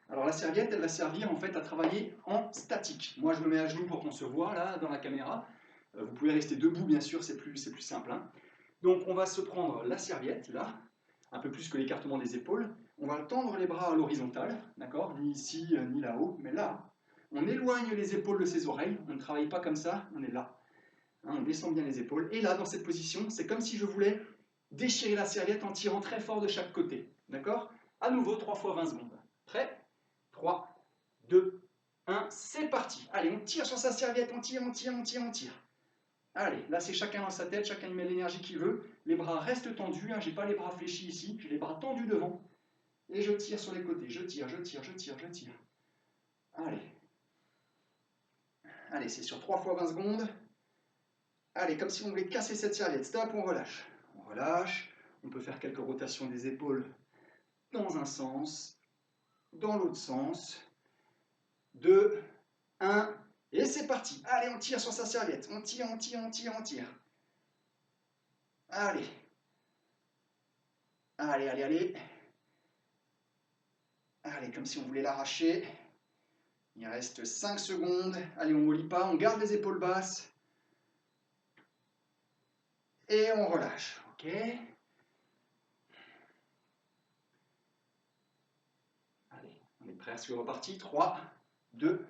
Alors la serviette, elle va servir en fait à travailler en statique. Moi, je me mets à genoux pour qu'on se voit là dans la caméra. Vous pouvez rester debout, bien sûr, c'est plus simple. Hein. Donc, on va se prendre la serviette là, un peu plus que l'écartement des épaules. On va tendre les bras à l'horizontale, d'accord, ni ici ni là-haut, mais là. On éloigne les épaules de ses oreilles. On ne travaille pas comme ça, on est là. Hein, on descend bien les épaules. Et là, dans cette position, c'est comme si je voulais déchirer la serviette en tirant très fort de chaque côté. D'accord? À nouveau, 3 fois 20 secondes. Prêt? 3, 2, 1, c'est parti. Allez, on tire sur sa serviette, on tire, on tire, on tire, on tire. Allez, là c'est chacun dans sa tête, chacun y met l'énergie qu'il veut. Les bras restent tendus, hein, j'ai pas les bras fléchis ici, j'ai les bras tendus devant. Et je tire sur les côtés, je tire, je tire, je tire, je tire. Allez. Allez, c'est sur 3 fois 20 secondes. Allez, comme si on voulait casser cette serviette. Stop, on relâche. On relâche. On peut faire quelques rotations des épaules dans un sens, dans l'autre sens. 2, 1, et c'est parti. Allez, on tire sur sa serviette. On tire, on tire, on tire, on tire. Allez. Allez, allez, allez. Allez, comme si on voulait l'arracher. Il reste 5 secondes. Allez, on ne mollit pas, on garde les épaules basses. Et on relâche. Ok. Allez, on est presque reparti. 3, 2,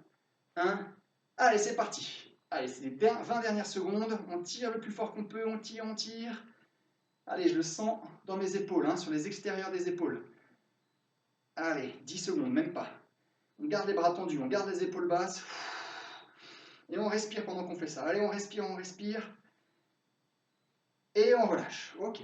1. Allez, c'est parti. Allez, c'est les 20 dernières secondes. On tire le plus fort qu'on peut. On tire, on tire. Allez, je le sens dans mes épaules, hein, sur les extérieurs des épaules. Allez, 10 secondes, même pas. On garde les bras tendus, on garde les épaules basses. Et on respire pendant qu'on fait ça. Allez, on respire, on respire. Et on relâche. Ok.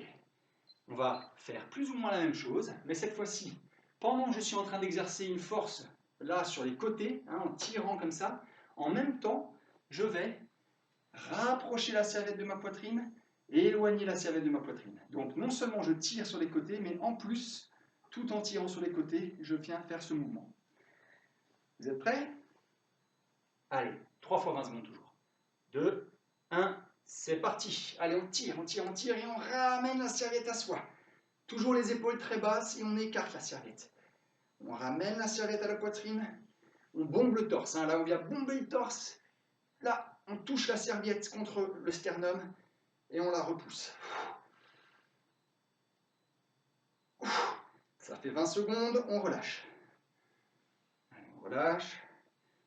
On va faire plus ou moins la même chose, mais cette fois-ci, pendant que je suis en train d'exercer une force, là, sur les côtés, hein, en tirant comme ça, en même temps, je vais rapprocher la serviette de ma poitrine et éloigner la serviette de ma poitrine. Donc, non seulement je tire sur les côtés, mais en plus, tout en tirant sur les côtés, je viens faire ce mouvement. Vous êtes prêts? Allez, 3 fois 20 secondes toujours. 2, 1, c'est parti. Allez, on tire, on tire, on tire et on ramène la serviette à soi. Toujours les épaules très basses et on écarte la serviette. On ramène la serviette à la poitrine. On bombe le torse. Hein. Là, on vient bomber le torse. Là, on touche la serviette contre le sternum et on la repousse. Ça fait 20 secondes, on relâche. On relâche.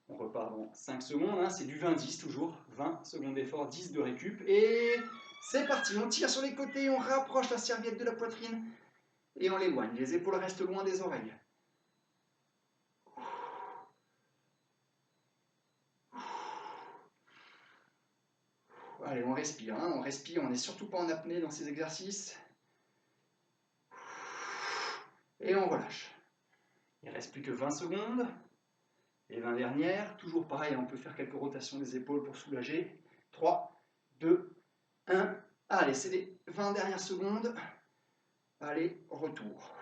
On repart dans 5 secondes, hein, c'est du 20-10 toujours. 20 secondes d'effort, 10 de récup. Et c'est parti, on tire sur les côtés, on rapproche la serviette de la poitrine et on l'éloigne. Les épaules restent loin des oreilles. Allez, on respire, hein, on respire, on n'est surtout pas en apnée dans ces exercices. Et on relâche. Il ne reste plus que 20 secondes. Les 20 dernières, toujours pareil, on peut faire quelques rotations des épaules pour soulager. 3, 2, 1. Allez, c'est les 20 dernières secondes. Allez, retour.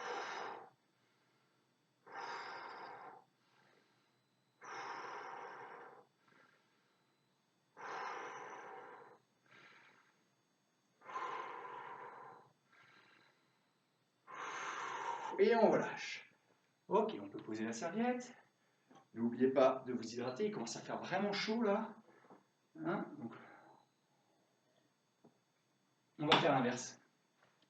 Et on relâche. Ok, on peut poser la serviette. N'oubliez pas de vous hydrater, il commence à faire vraiment chaud là. Hein, donc, on va faire l'inverse.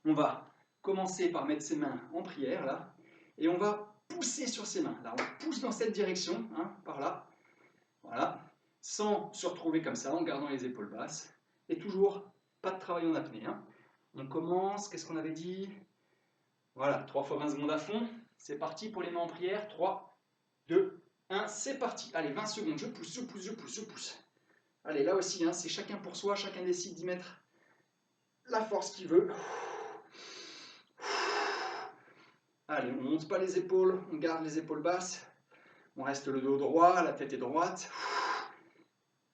On va commencer par mettre ses mains en prière là, et on va pousser sur ses mains. Là, on pousse dans cette direction, hein, par là. Voilà, sans se retrouver comme ça, en gardant les épaules basses. Et toujours, pas de travail en apnée. Hein. On commence, qu'est-ce qu'on avait dit? Voilà, 3 fois 20 secondes à fond. C'est parti pour les mains en prière. 3, 2, 1, c'est parti. Allez, 20 secondes, je pousse, je pousse, je pousse, je pousse. Allez, là aussi, hein, c'est chacun pour soi, chacun décide d'y mettre la force qu'il veut. Allez, on ne monte pas les épaules, on garde les épaules basses. On reste le dos droit, la tête est droite.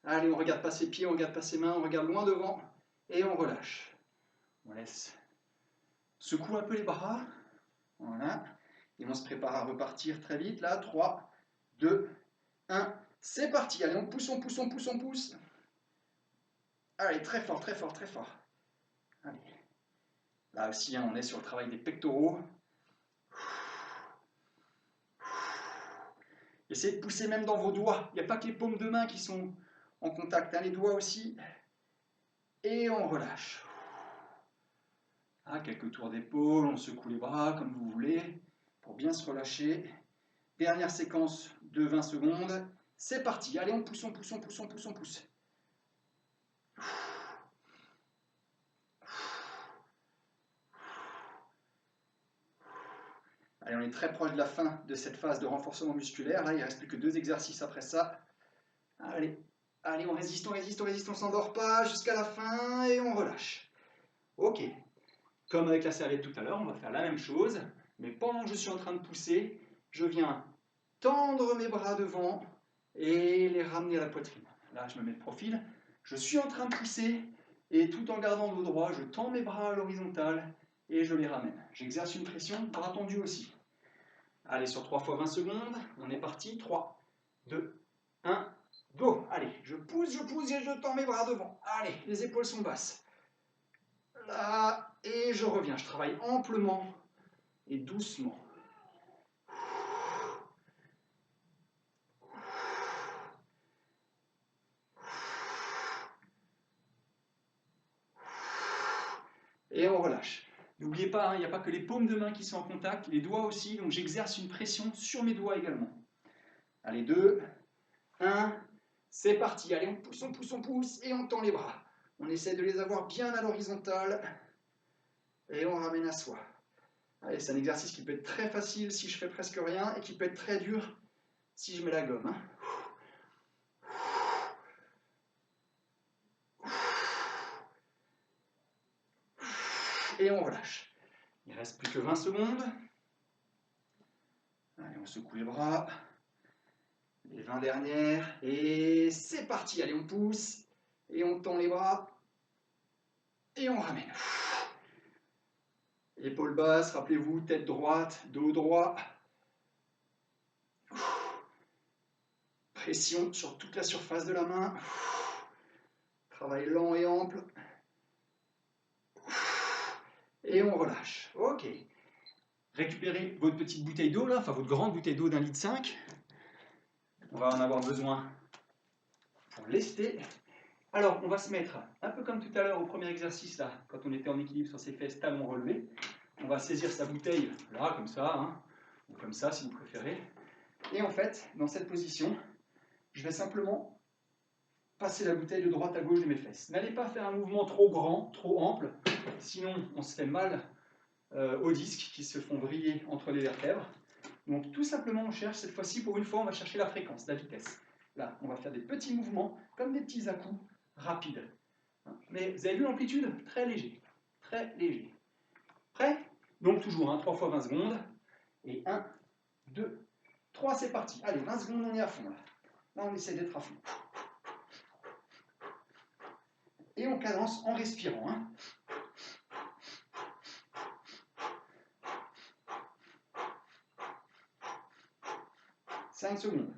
Allez, on ne regarde pas ses pieds, on ne regarde pas ses mains, on regarde loin devant et on relâche. On laisse secouer un peu les bras. Voilà. Et on se prépare à repartir très vite. Là, 3, 2, 1. C'est parti. Allez, on pousse, on pousse, on pousse, on pousse. Allez, très fort, très fort, très fort. Allez. Là aussi, hein, on est sur le travail des pectoraux. Essayez de pousser même dans vos doigts. Il n'y a pas que les paumes de main qui sont en contact, hein, les doigts aussi. Et on relâche. Ah, quelques tours d'épaule, on secoue les bras comme vous voulez, pour bien se relâcher. Dernière séquence de 20 secondes. C'est parti. Allez, on pousse, on pousse, on pousse, on pousse, on pousse. Allez, on est très proche de la fin de cette phase de renforcement musculaire. Là, il ne reste plus que 2 exercices après ça. Allez, allez, on résiste, on résiste, on résiste, on ne s'endort pas jusqu'à la fin et on relâche. Ok. Comme avec la serviette tout à l'heure, on va faire la même chose, mais pendant que je suis en train de pousser, je viens tendre mes bras devant et les ramener à la poitrine. Là, je me mets de profil, je suis en train de pousser et tout en gardant le dos droit, je tends mes bras à l'horizontale et je les ramène. J'exerce une pression, bras tendus aussi. Allez, sur 3 fois 20 secondes, on est parti. 3, 2, 1, go. Allez, je pousse et je tends mes bras devant. Allez, les épaules sont basses. Là, et je reviens. Je travaille amplement et doucement. Et on relâche. N'oubliez pas, hein, il n'y a pas que les paumes de main qui sont en contact, les doigts aussi, donc j'exerce une pression sur mes doigts également. Allez, 2, 1, c'est parti. Allez, on pousse, on pousse, on pousse, et on tend les bras. On essaie de les avoir bien à l'horizontale, et on ramène à soi. Allez, c'est un exercice qui peut être très facile si je fais presque rien, et qui peut être très dur si je mets la gomme. Hein. Et on relâche. Il ne reste plus que 20 secondes. Allez, on secoue les bras. Les 20 dernières. Et c'est parti. Allez, on pousse. Et on tend les bras. Et on ramène. Épaules basses, rappelez-vous, tête droite, dos droit. Pression sur toute la surface de la main. Travail lent et ample. Et on relâche. Ok. Récupérez votre petite bouteille d'eau là, enfin votre grande bouteille d'eau d'1,5 litre. On va en avoir besoin pour lester. Alors, on va se mettre, un peu comme tout à l'heure au premier exercice, là, quand on était en équilibre sur ses fesses, talons relevés. On va saisir sa bouteille, là, comme ça, hein, ou comme ça, si vous préférez. Et en fait, dans cette position, je vais simplement passer la bouteille de droite à gauche de mes fesses. N'allez pas faire un mouvement trop grand, trop ample, sinon on se fait mal aux disques qui se font vriller entre les vertèbres. Donc tout simplement, on cherche, cette fois-ci, pour une fois, on va chercher la fréquence, la vitesse. Là, on va faire des petits mouvements, comme des petits à-coups, rapides. Mais vous avez vu l'amplitude? Très léger. Très léger. Prêt? Donc toujours, hein, 3 fois 20 secondes. Et 1, 2, 3, c'est parti. Allez, 20 secondes, on est à fond là. Là, on essaie d'être à fond. Et on cadence en respirant. Hein. « 5 secondes.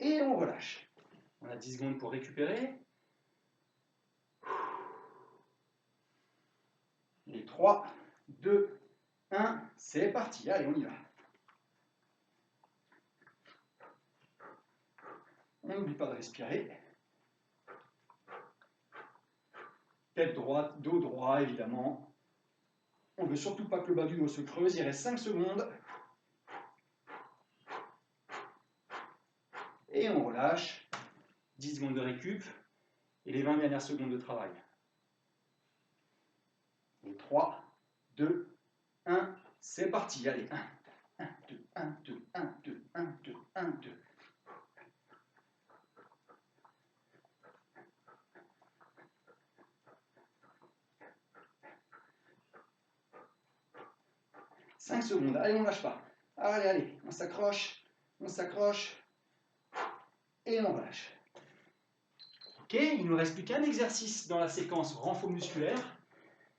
Et on relâche. On a 10 secondes pour récupérer. Et 3, 2, 1, c'est parti. Allez, on y va. On n'oublie pas de respirer. Tête droite, dos droit, évidemment. On ne veut surtout pas que le bas du dos se creuse. Il reste 5 secondes. Et on relâche. 10 secondes de récup. Et les 20 dernières secondes de travail. Et 3, 2, 1, c'est parti. Allez, 1, 2, 1, 2, 1, 2, 1, 2, 1, 2. « 5 secondes. Allez, on ne lâche pas. Allez, allez, on s'accroche, et on relâche. Ok, il ne nous reste plus qu'un exercice dans la séquence renfort musculaire.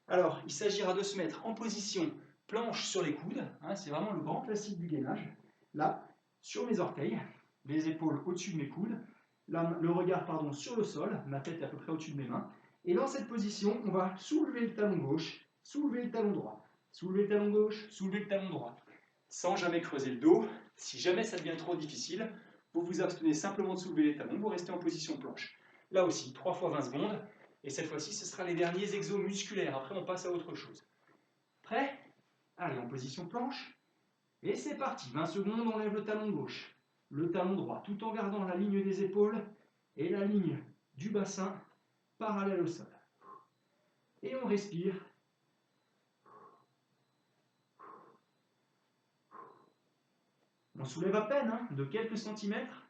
Alors, il s'agira de se mettre en position planche sur les coudes. Hein, c'est vraiment le grand classique du gainage. Là, sur mes orteils, les épaules au-dessus de mes coudes, là, le regard sur le sol, ma tête est à peu près au-dessus de mes mains. Et dans cette position, on va soulever le talon gauche, soulever le talon droit, soulever le talon gauche, soulever le talon droit. Sans jamais creuser le dos. Si jamais ça devient trop difficile, vous vous abstenez simplement de soulever les talons, vous restez en position planche. Là aussi, 3 fois 20 secondes. Et cette fois-ci, ce sera les derniers exos musculaires. Après, on passe à autre chose. Prêt? Allez, en position planche. Et c'est parti. 20 secondes, on lève le talon gauche, le talon droit, tout en gardant la ligne des épaules et la ligne du bassin parallèle au sol. Et on respire. On soulève à peine, hein, de quelques centimètres.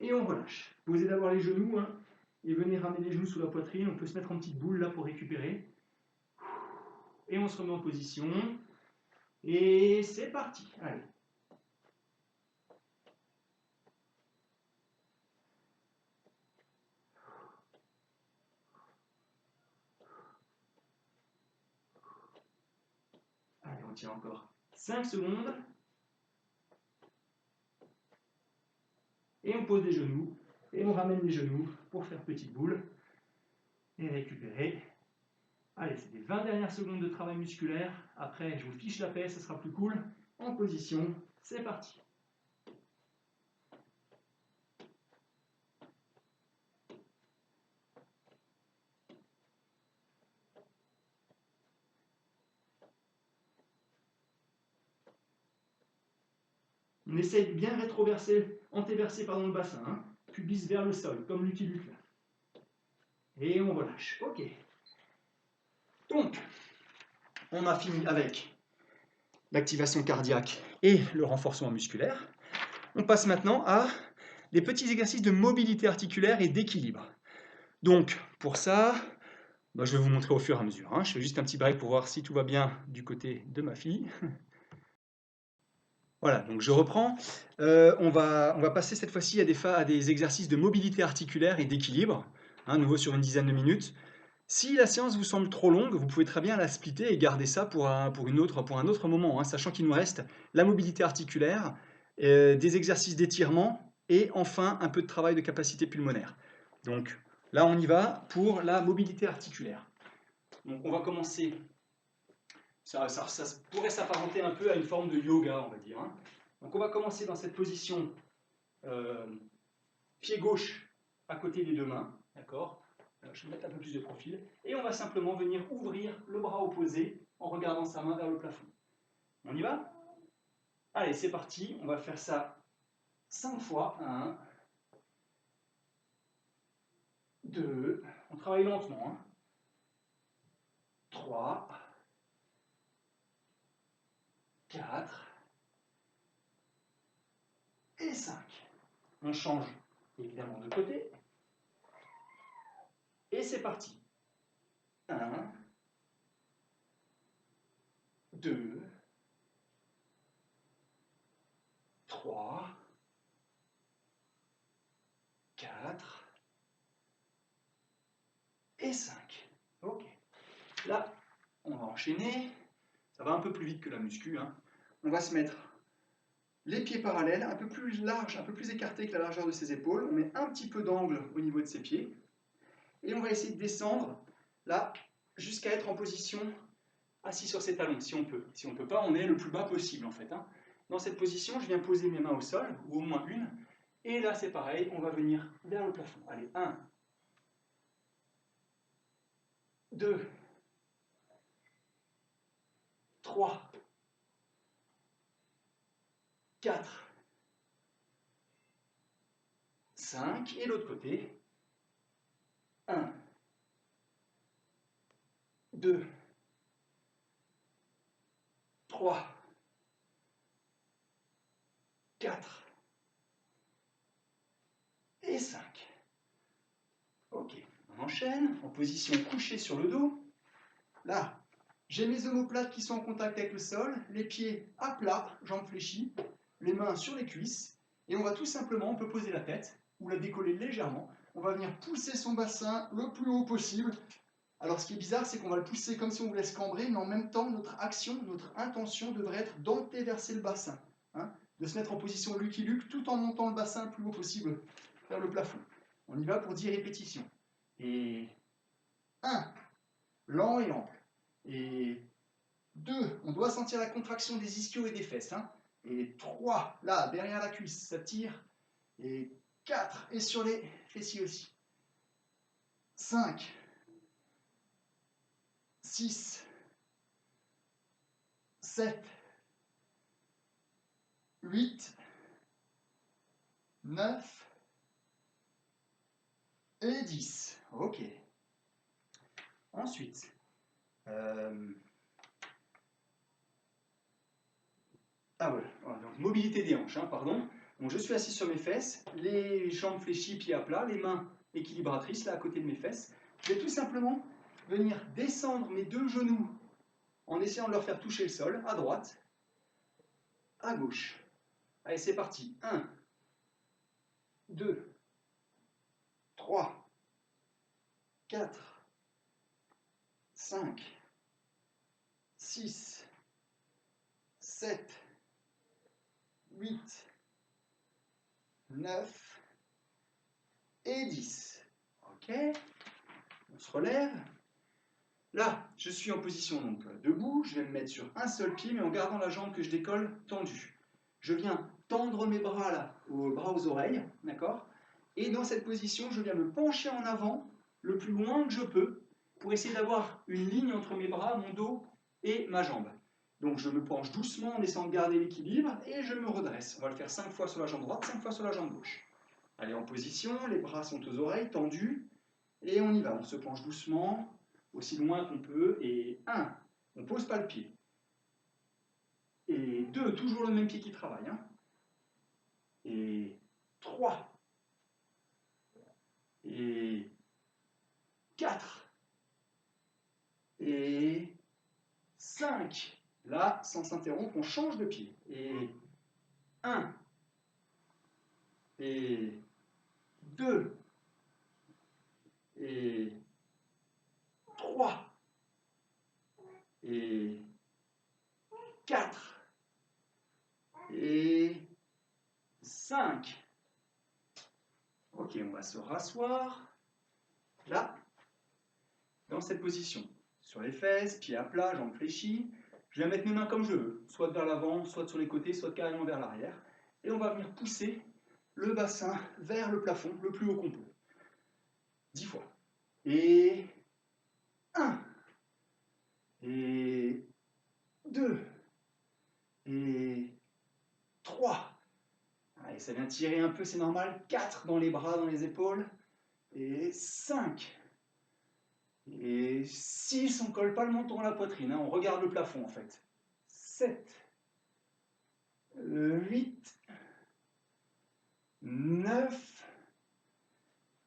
Et on relâche. Posez d'abord les genoux, hein, et venez ramener les genoux sous la poitrine. On peut se mettre en petite boule là pour récupérer. Et on se remet en position. Et c'est parti. Allez. Allez, on tient encore 5 secondes. Et on pose les genoux. Et on ramène les genoux pour faire petite boule. Et récupérer. Allez, c'est les 20 dernières secondes de travail musculaire. Après, je vous fiche la paix, ce sera plus cool. En position, c'est parti. On essaye de bien rétroverser, antéverser le bassin, hein, pubis vers le sol, comme Lucky Luke là. Et on relâche. Ok. Donc, on a fini avec l'activation cardiaque et le renforcement musculaire. On passe maintenant à des petits exercices de mobilité articulaire et d'équilibre. Donc, pour ça, je vais vous montrer au fur et à mesure. Hein. Je fais juste un petit break pour voir si tout va bien du côté de ma fille. Voilà, donc je reprends. On va passer cette fois-ci à des exercices de mobilité articulaire et d'équilibre, hein, nouveau sur une dizaine de minutes. Si la séance vous semble trop longue, vous pouvez très bien la splitter et garder ça pour un autre moment, hein, sachant qu'il nous reste la mobilité articulaire, des exercices d'étirement et enfin un peu de travail de capacité pulmonaire. Donc là, on y va pour la mobilité articulaire. Donc on va commencer, ça pourrait s'apparenter un peu à une forme de yoga, on va dire. Hein. Donc on va commencer dans cette position, pied gauche à côté des deux mains, d'accord? Je vais mettre un peu plus de profil, et on va simplement venir ouvrir le bras opposé en regardant sa main vers le plafond. On y va? Allez, c'est parti, on va faire ça 5 fois. 1, 2, on travaille lentement. Hein. 3, 4 et 5. On change évidemment de côté. Et c'est parti. 1, 2, 3, 4 et 5. Ok. Là, on va enchaîner. Ça va un peu plus vite que la muscu. Hein. On va se mettre les pieds parallèles, un peu plus large, un peu plus écartés que la largeur de ses épaules. On met un petit peu d'angle au niveau de ses pieds. Et on va essayer de descendre, là, jusqu'à être en position assis sur ses talons, si on peut. Si on ne peut pas, on est le plus bas possible, en fait. Hein. Dans cette position, je viens poser mes mains au sol, ou au moins une. Et là, c'est pareil, on va venir vers le plafond. Allez, 1, 2, 3, 4, 5, et l'autre côté. 1, 2, 3, 4 et 5. Ok, on enchaîne en position couchée sur le dos. Là, j'ai mes omoplates qui sont en contact avec le sol, les pieds à plat, jambes fléchies, les mains sur les cuisses, et on va tout simplement, on peut poser la tête, ou la décoller légèrement, on va venir pousser son bassin le plus haut possible. Alors ce qui est bizarre, c'est qu'on va le pousser comme si on voulait se cambrer, mais en même temps, notre action, notre intention devrait être d'antéverser le bassin, hein, de se mettre en position Lucky Luke, tout en montant le bassin le plus haut possible vers le plafond. On y va pour 10 répétitions. Et 1, lent et ample. Et 2, on doit sentir la contraction des ischios et des fesses. Hein. Et 3, là, derrière la cuisse, ça tire. Et 4, et sur les fessiers aussi. 5, 6, 7, 8, 9 et 10. Ok. Ensuite, donc mobilité des hanches, hein, pardon. Donc je suis assis sur mes fesses, les jambes fléchies, pieds à plat, les mains équilibratrices là à côté de mes fesses. Je vais tout simplement venir descendre mes deux genoux en essayant de leur faire toucher le sol, à droite, à gauche. Allez, c'est parti. 1, 2, 3, 4, 5, 6, 7, 8, 9 et 10. Ok, on se relève. Là, je suis en position donc debout, je vais me mettre sur un seul pied, mais en gardant la jambe que je décolle tendue. Je viens tendre mes bras là, bras aux oreilles, d'accord? Et dans cette position, je viens me pencher en avant le plus loin que je peux pour essayer d'avoir une ligne entre mes bras, mon dos et ma jambe. Donc je me penche doucement en essayant de garder l'équilibre et je me redresse. On va le faire 5 fois sur la jambe droite, 5 fois sur la jambe gauche. Allez, en position, les bras sont aux oreilles, tendus, et on y va. On se penche doucement, aussi loin qu'on peut, et 1, on ne pose pas le pied. Et 2, toujours le même pied qui travaille. Hein. Et 3, et 4, et 5. Là, sans s'interrompre, on change de pied. Et 1, et 2, et 3, et 4, et 5. Ok, on va se rasseoir. là, dans cette position. Sur les fesses, pieds à plat, jambes fléchies. Je vais mettre mes mains comme je veux, soit vers l'avant, soit sur les côtés, soit carrément vers l'arrière. Et on va venir pousser le bassin vers le plafond, le plus haut qu'on peut. 10 fois. Et 1. Et 2. Et 3. Allez, ça vient tirer un peu, c'est normal. 4 dans les bras, dans les épaules. Et 5. Et 6, on ne colle pas le menton à la poitrine, hein, on regarde le plafond en fait. 7. 8. 9.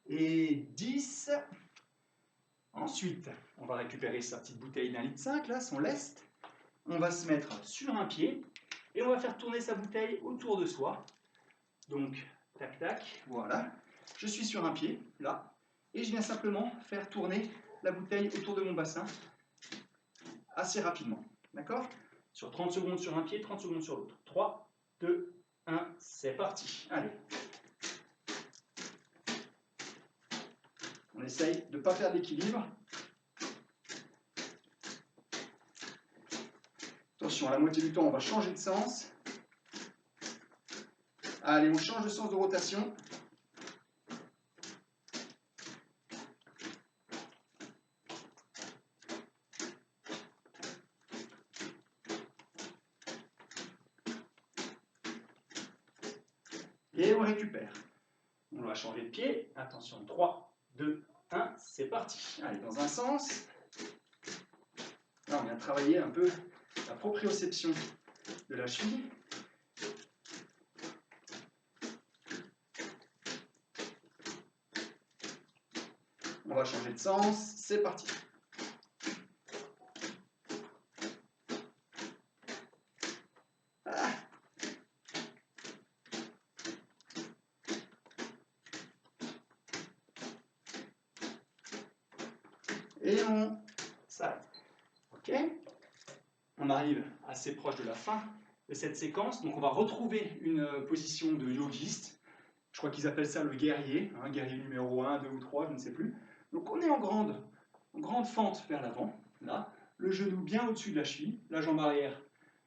Et 10. Ensuite, on va récupérer sa petite bouteille d'1,5 litre, là, son lest. On va se mettre sur un pied et on va faire tourner sa bouteille autour de soi. Donc, tac, tac, voilà. Je suis sur un pied, là, et je viens simplement faire tourner la bouteille autour de mon bassin assez rapidement. D'accord? Sur 30 secondes sur un pied, 30 secondes sur l'autre. 3, 2, 1, c'est parti. Allez. On essaye de ne pas perdre l'équilibre. Attention, à la moitié du temps, on va changer de sens. Allez, on change de sens de rotation. Et on récupère. On va changer de pied. Attention, 3, 2, 1, c'est parti. Allez, dans un sens. Là, on vient travailler un peu la proprioception de la cheville. On va changer de sens. C'est parti. Ah. Et on s'arrête. Ok? On arrive assez proche de la fin de cette séquence. Donc on va retrouver une position de yogiste. Je crois qu'ils appellent ça le guerrier, hein, guerrier numéro 1, 2 ou 3, je ne sais plus. Donc on est en grande fente vers l'avant, là, le genou bien au-dessus de la cheville, la jambe arrière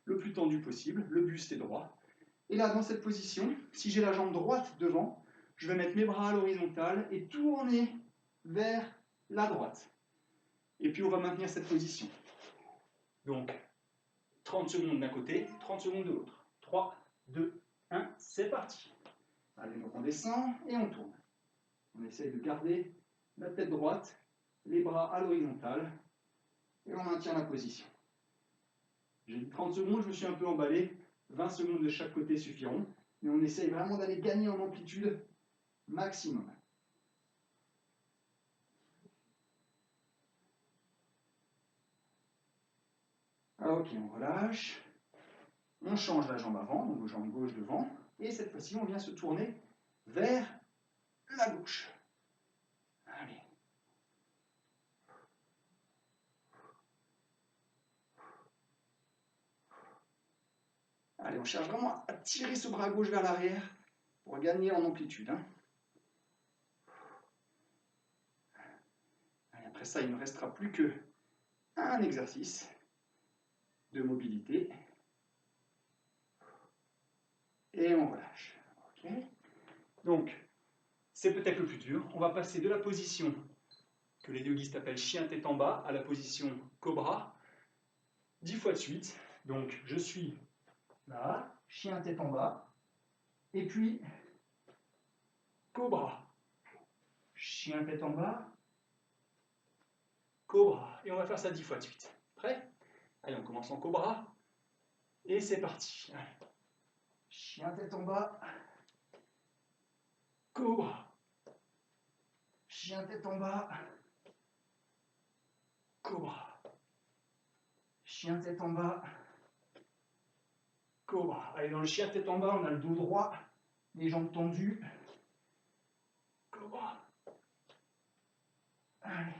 le plus tendue possible, le buste est droit. Et là, dans cette position, si j'ai la jambe droite devant, je vais mettre mes bras à l'horizontale et tourner vers la droite. Et puis on va maintenir cette position. Donc, 30 secondes d'un côté, 30 secondes de l'autre. 3, 2, 1, c'est parti. Allez, donc on descend et on tourne. On essaye de garder la tête droite, les bras à l'horizontale, et on maintient la position. J'ai dit 30 secondes, je me suis un peu emballé, 20 secondes de chaque côté suffiront, mais on essaye vraiment d'aller gagner en amplitude maximum. Ok, on relâche. On change la jambe avant, donc jambe gauche devant, et cette fois-ci, on vient se tourner vers la gauche. Allez. Allez, on cherche vraiment à tirer ce bras gauche vers l'arrière pour gagner en amplitude. Hein. Allez, après ça, il ne restera plus qu'un exercice de mobilité. Et on relâche. Okay. Donc, c'est peut-être le plus dur. On va passer de la position que les yogistes appellent chien tête en bas à la position cobra 10 fois de suite. Donc, je suis là, chien tête en bas, et puis cobra, chien tête en bas, cobra. Et on va faire ça 10 fois de suite. Prêt? Allez, on commence en cobra. Et c'est parti. Allez. Chien tête en bas, cobra. Chien tête en bas, cobra. Chien tête en bas, cobra. Allez, dans le chien tête en bas, on a le dos droit, les jambes tendues. Cobra. Allez.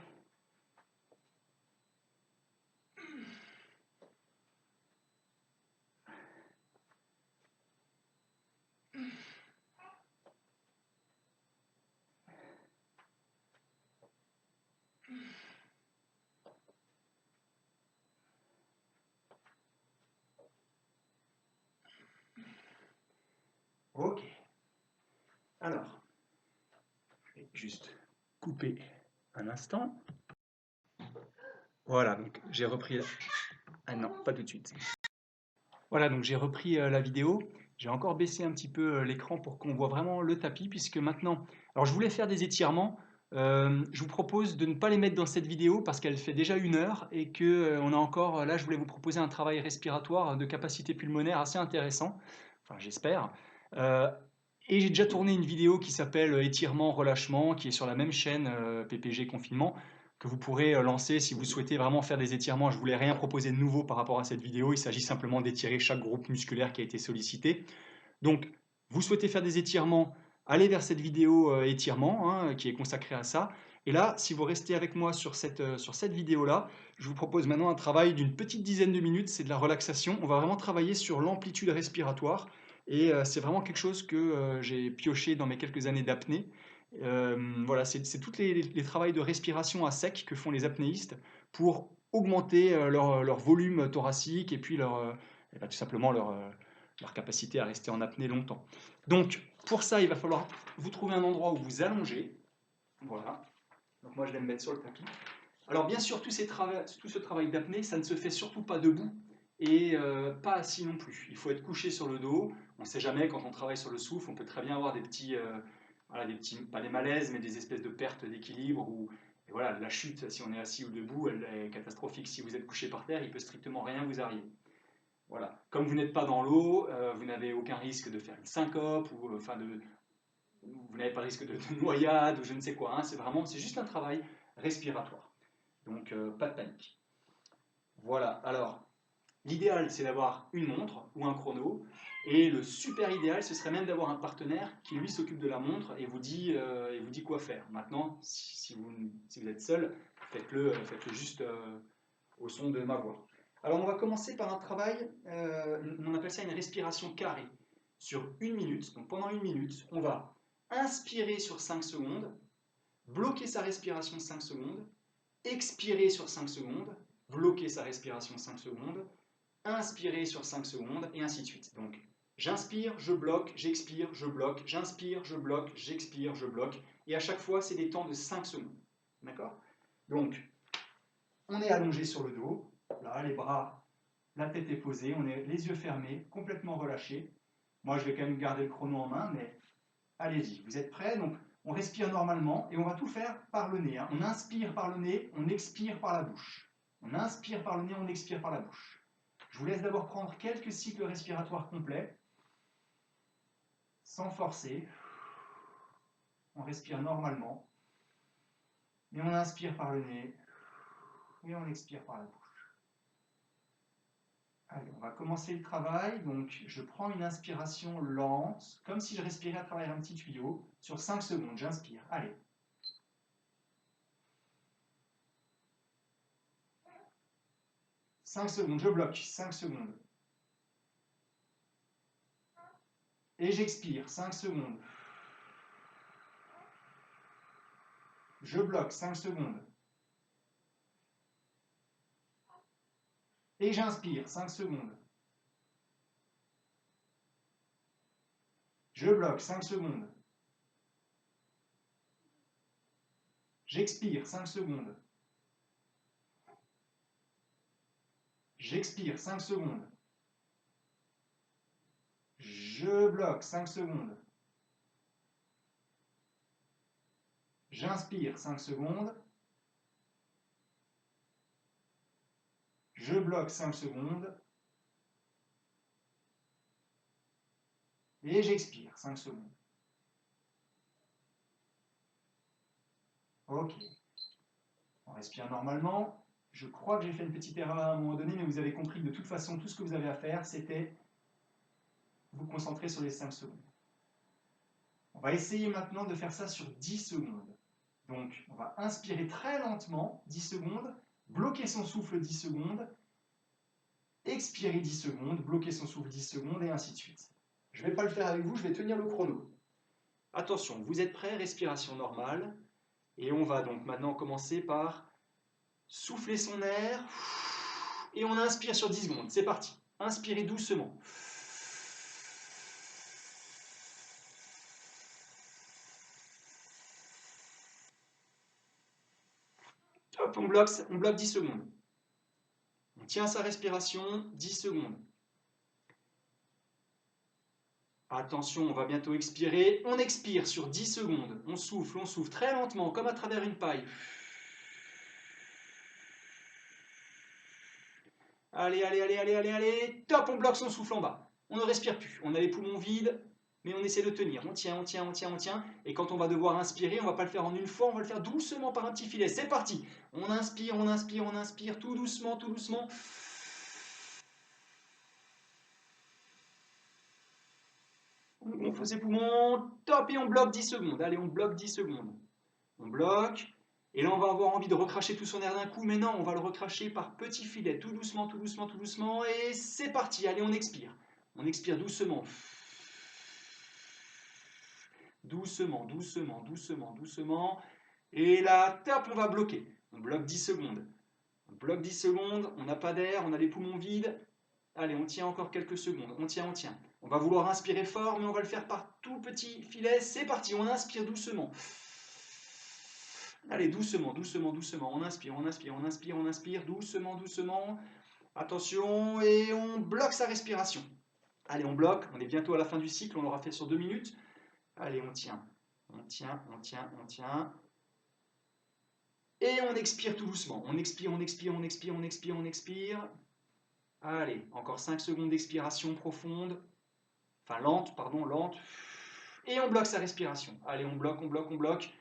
Alors, je vais juste couper un instant. Voilà, donc j'ai repris... Ah non, pas tout de suite. Voilà, donc j'ai repris la vidéo. J'ai encore baissé un petit peu l'écran pour qu'on voit vraiment le tapis, puisque maintenant... Alors je voulais faire des étirements. Je vous propose de ne pas les mettre dans cette vidéo parce qu'elle fait déjà 1 heure et que on a encore... Là, je voulais vous proposer un travail respiratoire de capacité pulmonaire assez intéressant. Enfin, j'espère. Euh, et j'ai déjà tourné une vidéo qui s'appelle Étirement, relâchement, qui est sur la même chaîne PPG Confinement, que vous pourrez lancer si vous souhaitez vraiment faire des étirements. Je ne voulais rien proposer de nouveau par rapport à cette vidéo, il s'agit simplement d'étirer chaque groupe musculaire qui a été sollicité. Donc, vous souhaitez faire des étirements, allez vers cette vidéo étirement, hein, qui est consacrée à ça. Et là, si vous restez avec moi sur cette vidéo-là, je vous propose maintenant un travail d'une petite dizaine de minutes, c'est de la relaxation. On va vraiment travailler sur l'amplitude respiratoire. Et c'est vraiment quelque chose que j'ai pioché dans mes quelques années d'apnée. Voilà, c'est tous les travails de respiration à sec que font les apnéistes pour augmenter leur volume thoracique et puis et ben, tout simplement leur capacité à rester en apnée longtemps. Donc, pour ça, il va falloir vous trouver un endroit où vous allongez. Voilà. Donc moi, je vais me mettre sur le tapis. Alors, bien sûr, tout ce travail d'apnée, ça ne se fait surtout pas debout et pas assis non plus. Il faut être couché sur le dos. On ne sait jamais, quand on travaille sur le souffle, on peut très bien avoir des petits, voilà, pas des malaises, mais des espèces de pertes d'équilibre. Et voilà, la chute, si on est assis ou debout, elle est catastrophique. Si vous êtes couché par terre, il peut strictement rien vous arriver. Voilà. Comme vous n'êtes pas dans l'eau, vous n'avez aucun risque de faire une syncope ou vous n'avez pas de risque de noyade ou je ne sais quoi. Hein. C'est juste un travail respiratoire. Donc pas de panique. Voilà. Alors l'idéal c'est d'avoir une montre ou un chrono et le super idéal ce serait même d'avoir un partenaire qui lui s'occupe de la montre et vous dit quoi faire. Maintenant si vous êtes seul, faites-le juste au son de ma voix. Alors on va commencer par un travail, on appelle ça une respiration carrée. Sur 1 minute, donc pendant 1 minute, on va inspirer sur 5 secondes, bloquer sa respiration 5 secondes, expirer sur 5 secondes, bloquer sa respiration 5 secondes, inspirer sur 5 secondes, et ainsi de suite. Donc j'inspire, je bloque, j'expire, je bloque, j'inspire, je bloque, j'expire, je bloque, et à chaque fois c'est des temps de 5 secondes. D'accord? Donc on est allongé sur le dos, là, les bras, la tête est posée, on est les yeux fermés, complètement relâchés. Moi, je vais quand même garder le chrono en main, mais allez-y, vous êtes prêts? Donc, on respire normalement et on va tout faire par le nez. Hein. On inspire par le nez, on expire par la bouche. On inspire par le nez, on expire par la bouche. Je vous laisse d'abord prendre quelques cycles respiratoires complets, sans forcer. On respire normalement. Et on inspire par le nez, et on expire par la bouche. Allez, on va commencer le travail. Donc, je prends une inspiration lente, comme si je respirais à travers un petit tuyau. Sur 5 secondes, j'inspire. Allez. 5 secondes, je bloque. 5 secondes. Et j'expire. 5 secondes. Je bloque. 5 secondes. Et j'inspire. 5 secondes. Je bloque. 5 secondes. J'expire. 5 secondes. J'expire. 5 secondes. Je bloque. 5 secondes. J'inspire 5 secondes. Je bloque 5 secondes. Et j'expire 5 secondes. Ok. On respire normalement. Je crois que j'ai fait une petite erreur à un moment donné, mais vous avez compris que de toute façon, tout ce que vous avez à faire, c'était vous concentrer sur les 5 secondes. On va essayer maintenant de faire ça sur 10 secondes. Donc, on va inspirer très lentement, 10 secondes, bloquer son souffle 10 secondes, expirer 10 secondes, bloquer son souffle 10 secondes, et ainsi de suite. Je ne vais pas le faire avec vous, je vais tenir le chrono. Attention, vous êtes prêts, respiration normale. Et on va donc maintenant commencer par souffler son air. Et on inspire sur 10 secondes. C'est parti. Inspirez doucement. Top, on bloque 10 secondes. On tient sa respiration 10 secondes. Attention, on va bientôt expirer. On expire sur 10 secondes. On souffle très lentement, comme à travers une paille. Allez, allez, allez, allez, allez, allez. Top, on bloque son souffle en bas. On ne respire plus. On a les poumons vides, mais on essaie de tenir. On tient, on tient, on tient, on tient. Et quand on va devoir inspirer, on ne va pas le faire en une fois, on va le faire doucement par un petit filet. C'est parti. On inspire, on inspire, on inspire, tout doucement, tout doucement. On gonfle ses poumons. Top, et on bloque 10 secondes. Allez, on bloque 10 secondes. On bloque. Et là, on va avoir envie de recracher tout son air d'un coup, mais non, on va le recracher par petits filets, tout doucement, tout doucement, tout doucement, et c'est parti, allez, on expire. On expire doucement. Doucement, doucement, doucement, doucement. Et là, top, on va bloquer. On bloque 10 secondes. On bloque 10 secondes, on n'a pas d'air, on a les poumons vides. Allez, on tient encore quelques secondes, on tient, on tient. On va vouloir inspirer fort, mais on va le faire par tout petit filet. C'est parti, on inspire doucement. Allez, doucement, doucement, doucement. On inspire, on inspire, on inspire, on inspire. Doucement, doucement. Attention, et on bloque sa respiration. Allez, on bloque. On est bientôt à la fin du cycle. On l'aura fait sur 2 minutes. Allez, on tient. On tient, on tient, on tient. Et on expire tout doucement. On expire, on expire, on expire, on expire, on expire. Allez, encore 5 secondes d'expiration profonde. Enfin, lente, pardon, lente. Et on bloque sa respiration. Allez, on bloque, on bloque, on bloque.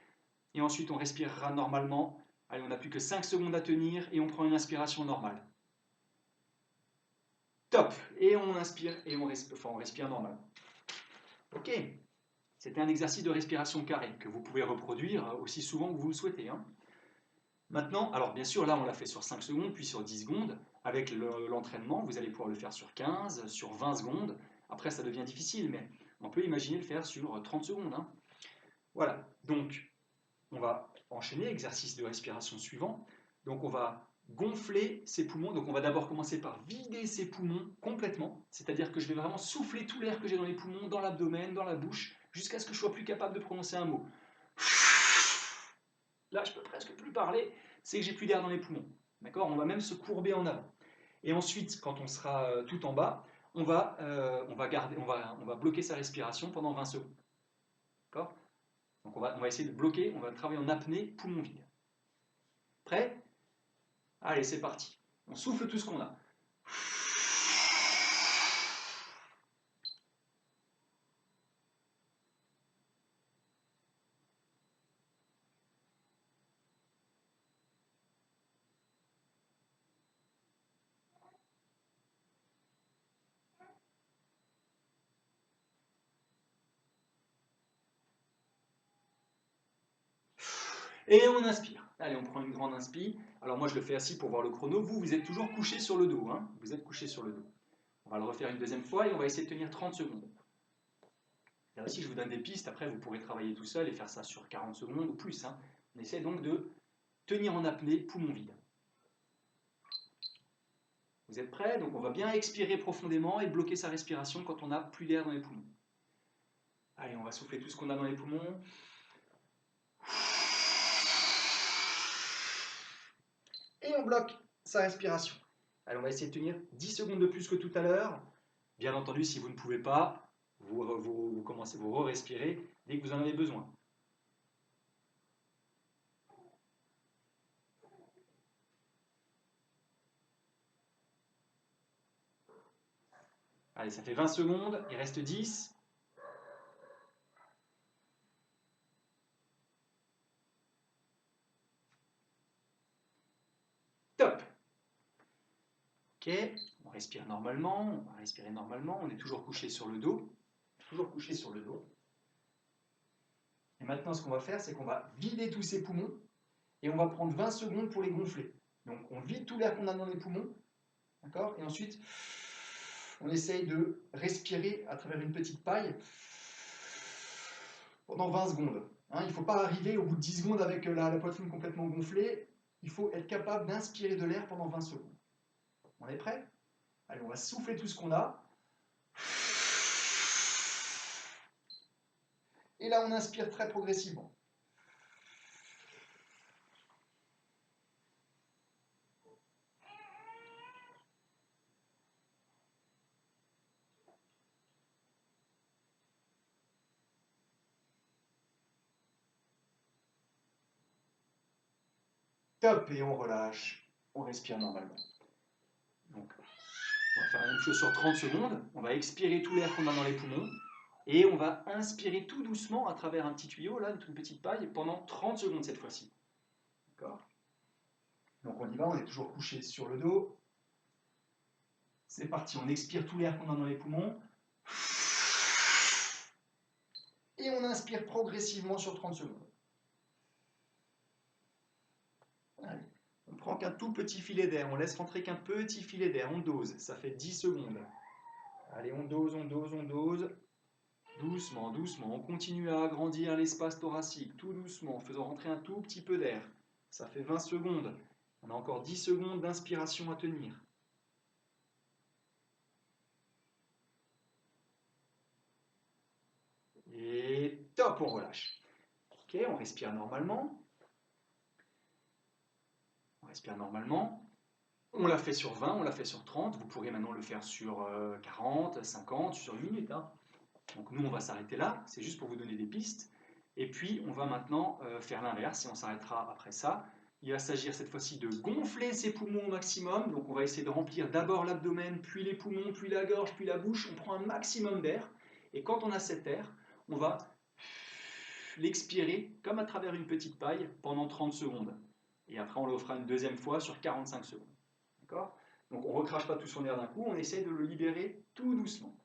Et ensuite, on respirera normalement. Allez, on n'a plus que 5 secondes à tenir et on prend une inspiration normale. Top. Et on inspire et on respire normal. Ok. C'était un exercice de respiration carrée que vous pouvez reproduire aussi souvent que vous le souhaitez. Hein. Maintenant, alors bien sûr, là, on l'a fait sur 5 secondes, puis sur 10 secondes. Avec l'entraînement, vous allez pouvoir le faire sur 15, sur 20 secondes. Après, ça devient difficile, mais on peut imaginer le faire sur 30 secondes. Hein. Voilà. Donc, on va enchaîner, exercice de respiration suivant. Donc on va gonfler ses poumons. Donc on va d'abord commencer par vider ses poumons complètement. C'est-à-dire que je vais vraiment souffler tout l'air que j'ai dans les poumons, dans l'abdomen, dans la bouche, jusqu'à ce que je sois plus capable de prononcer un mot. Là, je peux presque plus parler, c'est que j'ai plus d'air dans les poumons. D'accord ? On va même se courber en avant. Et ensuite, quand on sera tout en bas, on va bloquer sa respiration pendant 20 secondes. D'accord ? Donc on va essayer de bloquer, on va travailler en apnée, poumon vide. Prêt ? Allez, c'est parti. On souffle tout ce qu'on a. Et on inspire. Allez, on prend une grande inspi. Alors moi, je le fais assis pour voir le chrono. Vous êtes toujours couché sur le dos. Hein, vous êtes couché sur le dos. On va le refaire une deuxième fois et on va essayer de tenir 30 secondes. Là aussi, je vous donne des pistes. Après, vous pourrez travailler tout seul et faire ça sur 40 secondes ou plus. Hein. On essaie donc de tenir en apnée, poumon vide. Vous êtes prêts? Donc on va bien expirer profondément et bloquer sa respiration quand on n'a plus d'air dans les poumons. Allez, on va souffler tout ce qu'on a dans les poumons. Et on bloque sa respiration. Allez, on va essayer de tenir 10 secondes de plus que tout à l'heure. Bien entendu, si vous ne pouvez pas, vous commencez, vous re-respirez dès que vous en avez besoin. Allez, ça fait 20 secondes, il reste 10. Top. Ok, on respire normalement, on va respirer normalement, on est toujours couché sur le dos. Toujours couché sur le dos. Et maintenant, ce qu'on va faire, c'est qu'on va vider tous ces poumons et on va prendre 20 secondes pour les gonfler. Donc, on vide tout l'air qu'on a dans les poumons, d'accord? Et ensuite, on essaye de respirer à travers une petite paille pendant 20 secondes. Hein, il ne faut pas arriver au bout de 10 secondes avec la poitrine complètement gonflée. Il faut être capable d'inspirer de l'air pendant 20 secondes. On est prêt? Allez, on va souffler tout ce qu'on a. Et là, on inspire très progressivement. Top, et on relâche. On respire normalement. Donc, on va faire la même chose sur 30 secondes. On va expirer tout l'air qu'on a dans les poumons. Et on va inspirer tout doucement à travers un petit tuyau, là, une petite paille, pendant 30 secondes cette fois-ci. D'accord? Donc on y va, on est toujours couché sur le dos. C'est parti, on expire tout l'air qu'on a dans les poumons. Et on inspire progressivement sur 30 secondes. Allez. On prend qu'un tout petit filet d'air, on laisse rentrer qu'un petit filet d'air, on dose, ça fait 10 secondes. Allez, on dose, on dose, on dose. Doucement, doucement, on continue à agrandir l'espace thoracique, tout doucement, en faisant rentrer un tout petit peu d'air. Ça fait 20 secondes. On a encore 10 secondes d'inspiration à tenir. Et top, on relâche. Ok, on respire normalement. On respire normalement. On l'a fait sur 20, on l'a fait sur 30. Vous pourrez maintenant le faire sur 40, 50, sur 1 minute. Hein. Donc nous, on va s'arrêter là. C'est juste pour vous donner des pistes. Et puis, on va maintenant faire l'inverse et on s'arrêtera après ça. Il va s'agir cette fois-ci de gonfler ses poumons au maximum. Donc on va essayer de remplir d'abord l'abdomen, puis les poumons, puis la gorge, puis la bouche. On prend un maximum d'air. Et quand on a cet air, on va l'expirer comme à travers une petite paille pendant 30 secondes. Et après, on le fera une deuxième fois sur 45 secondes. D'accord? Donc on ne recrache pas tout son air d'un coup, on essaye de le libérer tout doucement.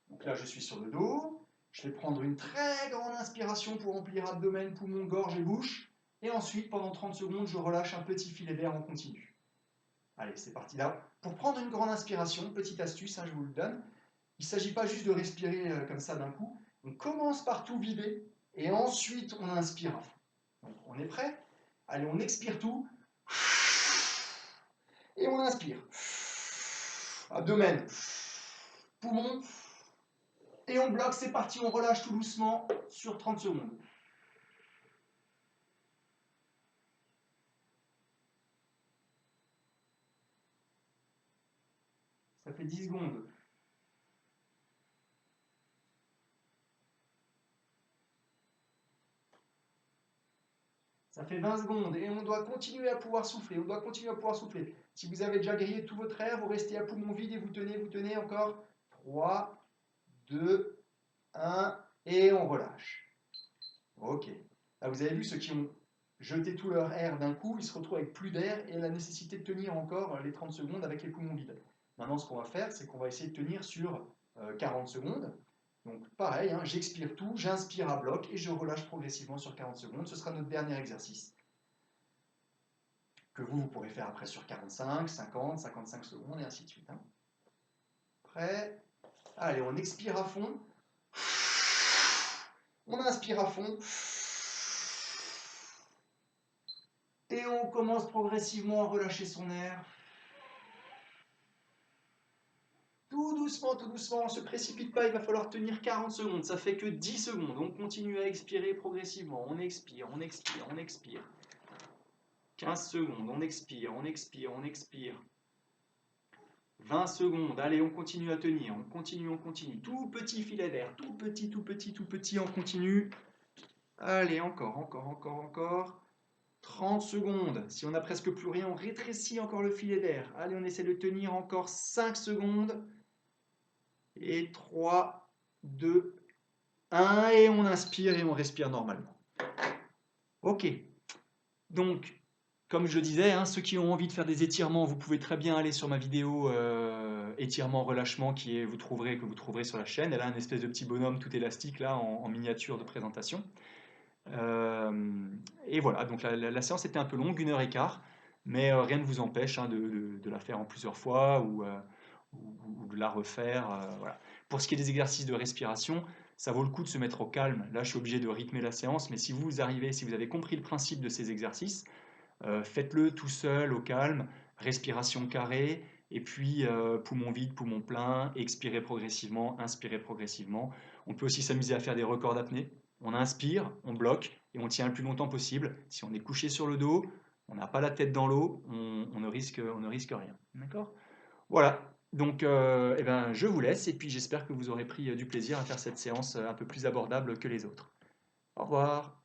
Donc là, je suis sur le dos. Je vais prendre une très grande inspiration pour remplir abdomen, poumon, gorge et bouche. Et ensuite, pendant 30 secondes, je relâche un petit filet d'air en continu. Allez, c'est parti là. Pour prendre une grande inspiration, petite astuce, hein, je vous le donne. Il ne s'agit pas juste de respirer comme ça d'un coup. On commence par tout vider et ensuite on inspire à fond. Donc, on est prêt? Allez, on expire tout. Et on inspire. Abdomen. Poumon. Et on bloque, c'est parti, on relâche tout doucement sur 30 secondes. Ça fait 10 secondes. Ça fait 20 secondes et on doit continuer à pouvoir souffler. On doit continuer à pouvoir souffler. Si vous avez déjà grillé tout votre air, vous restez à poumon vide et vous tenez encore. 3, 2, 1 et on relâche. Ok. Là, vous avez vu ceux qui ont jeté tout leur air d'un coup, ils se retrouvent avec plus d'air et la nécessité de tenir encore les 30 secondes avec les poumons vides. Maintenant, ce qu'on va faire, c'est qu'on va essayer de tenir sur 40 secondes. Donc pareil, hein, j'expire tout, j'inspire à bloc et je relâche progressivement sur 40 secondes. Ce sera notre dernier exercice. Que vous pourrez faire après sur 45, 50, 55 secondes et ainsi de suite. Hein. Prêt? Allez, on expire à fond. On inspire à fond. Et on commence progressivement à relâcher son air. Tout doucement, on ne se précipite pas, il va falloir tenir 40 secondes, ça fait que 10 secondes. On continue à expirer progressivement, on expire, on expire, on expire. 15 secondes, on expire, on expire, on expire. 20 secondes, allez, on continue à tenir, on continue, on continue. Tout petit filet d'air, tout petit, on continue. Allez, encore, encore, encore, encore. 30 secondes, si on n'a presque plus rien, on rétrécit encore le filet d'air. Allez, on essaie de tenir encore 5 secondes. Et 3, 2, 1, et on inspire et on respire normalement. Ok, donc comme je le disais, hein, ceux qui ont envie de faire des étirements, vous pouvez très bien aller sur ma vidéo étirement-relâchement que vous trouverez sur la chaîne. Elle a un espèce de petit bonhomme tout élastique là en miniature de présentation. Et voilà, donc la séance était un peu longue, 1h15, mais rien ne vous empêche hein, de la faire en plusieurs fois ou de la refaire. Voilà. Pour ce qui est des exercices de respiration, ça vaut le coup de se mettre au calme. Là, je suis obligé de rythmer la séance, mais si vous avez compris le principe de ces exercices, faites-le tout seul, au calme, respiration carrée, et puis poumon vide, poumon plein, expirez progressivement, inspirez progressivement. On peut aussi s'amuser à faire des records d'apnée. On inspire, on bloque, et on tient le plus longtemps possible. Si on est couché sur le dos, on n'a pas la tête dans l'eau, on ne risque rien. D'accord? Voilà, donc eh ben, je vous laisse et puis j'espère que vous aurez pris du plaisir à faire cette séance un peu plus abordable que les autres. Au revoir.